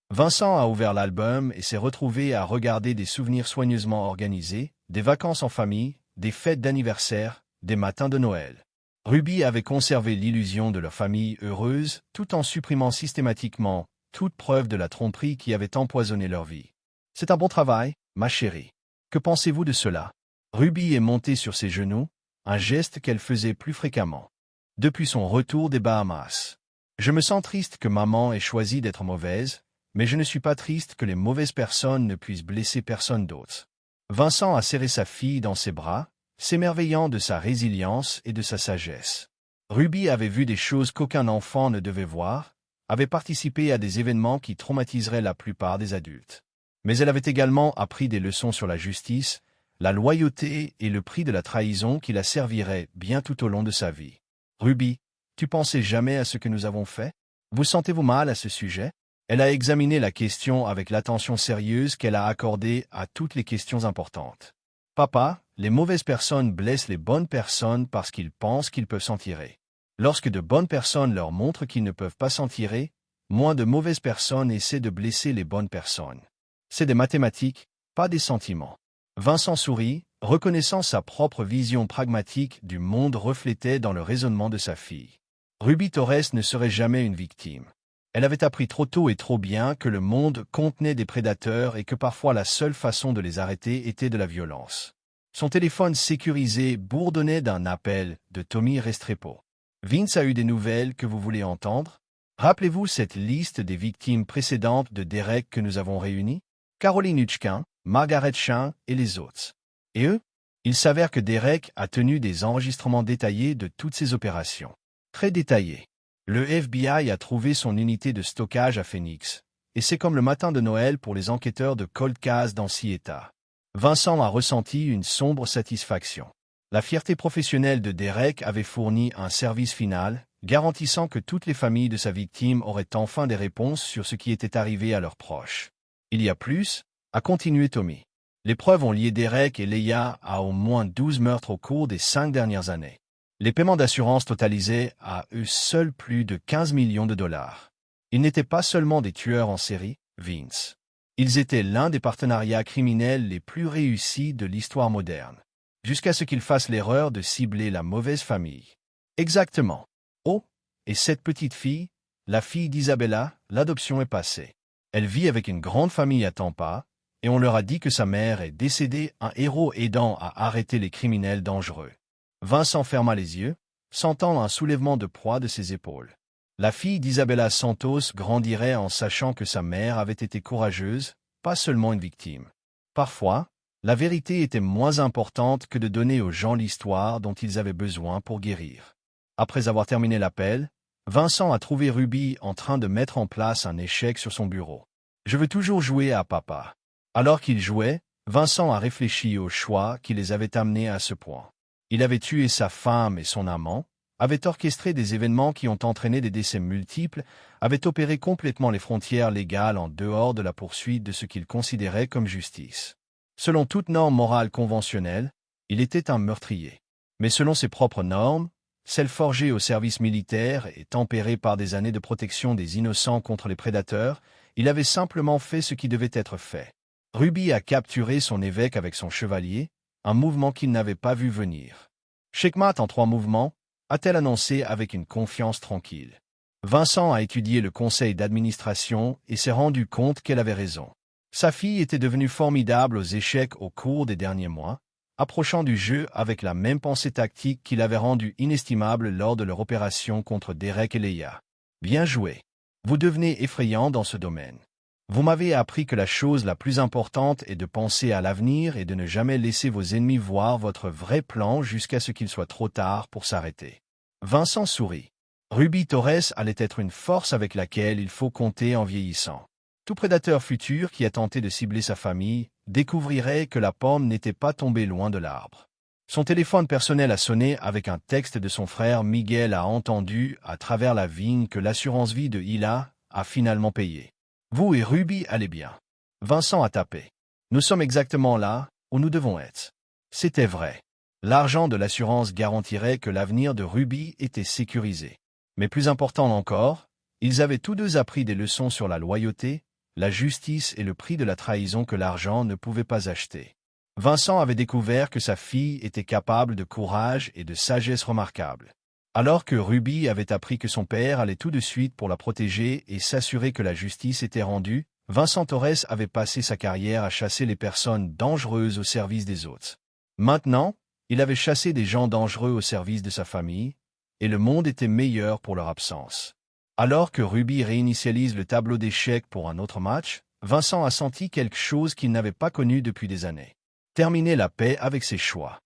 Vincent a ouvert l'album et s'est retrouvé à regarder des souvenirs soigneusement organisés, des vacances en famille, des fêtes d'anniversaire, des matins de Noël. Ruby avait conservé l'illusion de leur famille heureuse tout en supprimant systématiquement toute preuve de la tromperie qui avait empoisonné leur vie. C'est un bon travail, ma chérie. Que pensez-vous de cela? Ruby est montée sur ses genoux, un geste qu'elle faisait plus fréquemment. Depuis son retour des Bahamas. Je me sens triste que maman ait choisi d'être mauvaise, mais je ne suis pas triste que les mauvaises personnes ne puissent blesser personne d'autre. Vincent a serré sa fille dans ses bras, s'émerveillant de sa résilience et de sa sagesse. Ruby avait vu des choses qu'aucun enfant ne devait voir, avait participé à des événements qui traumatiseraient la plupart des adultes. Mais elle avait également appris des leçons sur la justice, la loyauté et le prix de la trahison qui la serviraient bien tout au long de sa vie. Ruby, tu pensais jamais à ce que nous avons fait? Vous sentez-vous mal à ce sujet? Elle a examiné la question avec l'attention sérieuse qu'elle a accordée à toutes les questions importantes. Papa, les mauvaises personnes blessent les bonnes personnes parce qu'ils pensent qu'ils peuvent s'en tirer. Lorsque de bonnes personnes leur montrent qu'ils ne peuvent pas s'en tirer, moins de mauvaises personnes essaient de blesser les bonnes personnes. C'est des mathématiques, pas des sentiments. Vincent sourit, reconnaissant sa propre vision pragmatique du monde reflétée dans le raisonnement de sa fille. Ruby Torres ne serait jamais une victime. Elle avait appris trop tôt et trop bien que le monde contenait des prédateurs et que parfois la seule façon de les arrêter était de la violence. Son téléphone sécurisé bourdonnait d'un appel de Tommy Restrepo. Vince a eu des nouvelles que vous voulez entendre? Rappelez-vous cette liste des victimes précédentes de Derek que nous avons réunies? Caroline Hutchkin, Margaret Chin et les autres. Et eux? Il s'avère que Derek a tenu des enregistrements détaillés de toutes ces opérations. Très détaillés. Le FBI a trouvé son unité de stockage à Phoenix, et c'est comme le matin de Noël pour les enquêteurs de Cold Case dans six États. Vincent a ressenti une sombre satisfaction. La fierté professionnelle de Derek avait fourni un service final, garantissant que toutes les familles de sa victime auraient enfin des réponses sur ce qui était arrivé à leurs proches. Il y a plus, a continué Tommy. Les preuves ont lié Derek et Leia à au moins 12 meurtres au cours des 5 dernières années. Les paiements d'assurance totalisaient à eux seuls plus de 15 millions de dollars. Ils n'étaient pas seulement des tueurs en série, Vince. Ils étaient l'un des partenariats criminels les plus réussis de l'histoire moderne, jusqu'à ce qu'ils fassent l'erreur de cibler la mauvaise famille. Exactement. Oh, et cette petite fille, la fille d'Isabella, l'adoption est passée. Elle vit avec une grande famille à Tampa, et on leur a dit que sa mère est décédée, un héros aidant à arrêter les criminels dangereux. Vincent ferma les yeux, sentant un soulèvement de poids de ses épaules. La fille d'Isabella Santos grandirait en sachant que sa mère avait été courageuse, pas seulement une victime. Parfois, la vérité était moins importante que de donner aux gens l'histoire dont ils avaient besoin pour guérir. Après avoir terminé l'appel, Vincent a trouvé Ruby en train de mettre en place un échec sur son bureau. « Je veux toujours jouer à papa. » Alors qu'il jouait, Vincent a réfléchi aux choix qui les avaient amenés à ce point. Il avait tué sa femme et son amant, avait orchestré des événements qui ont entraîné des décès multiples, avait opéré complètement les frontières légales en dehors de la poursuite de ce qu'il considérait comme justice. Selon toute norme morale conventionnelle, il était un meurtrier. Mais selon ses propres normes, celles forgées au service militaire et tempérées par des années de protection des innocents contre les prédateurs, il avait simplement fait ce qui devait être fait. Ruby a capturé son évêque avec son chevalier, un mouvement qu'il n'avait pas vu venir. Checkmate en 3 mouvements, a-t-elle annoncé avec une confiance tranquille. Vincent a étudié le conseil d'administration et s'est rendu compte qu'elle avait raison. Sa fille était devenue formidable aux échecs au cours des derniers mois, approchant du jeu avec la même pensée tactique qui l'avait rendue inestimable lors de leur opération contre Derek et Leia. Bien joué. Vous devenez effrayant dans ce domaine. Vous m'avez appris que la chose la plus importante est de penser à l'avenir et de ne jamais laisser vos ennemis voir votre vrai plan jusqu'à ce qu'il soit trop tard pour s'arrêter. Vincent sourit. Ruby Torres allait être une force avec laquelle il faut compter en vieillissant. Tout prédateur futur qui a tenté de cibler sa famille découvrirait que la pomme n'était pas tombée loin de l'arbre. Son téléphone personnel a sonné avec un texte de son frère Miguel a entendu à travers la vigne que l'assurance vie de Hila a finalement payé. Vous et Ruby allez bien. Vincent a tapé. Nous sommes exactement là où nous devons être. C'était vrai. L'argent de l'assurance garantirait que l'avenir de Ruby était sécurisé. Mais plus important encore, ils avaient tous deux appris des leçons sur la loyauté, la justice et le prix de la trahison que l'argent ne pouvait pas acheter. Vincent avait découvert que sa fille était capable de courage et de sagesse remarquables. Alors que Ruby avait appris que son père allait tout de suite pour la protéger et s'assurer que la justice était rendue, Vincent Torres avait passé sa carrière à chasser les personnes dangereuses au service des autres. Maintenant, il avait chassé des gens dangereux au service de sa famille, et le monde était meilleur pour leur absence. Alors que Ruby réinitialise le tableau d'échecs pour un autre match, Vincent a senti quelque chose qu'il n'avait pas connu depuis des années. Terminer la paix avec ses choix.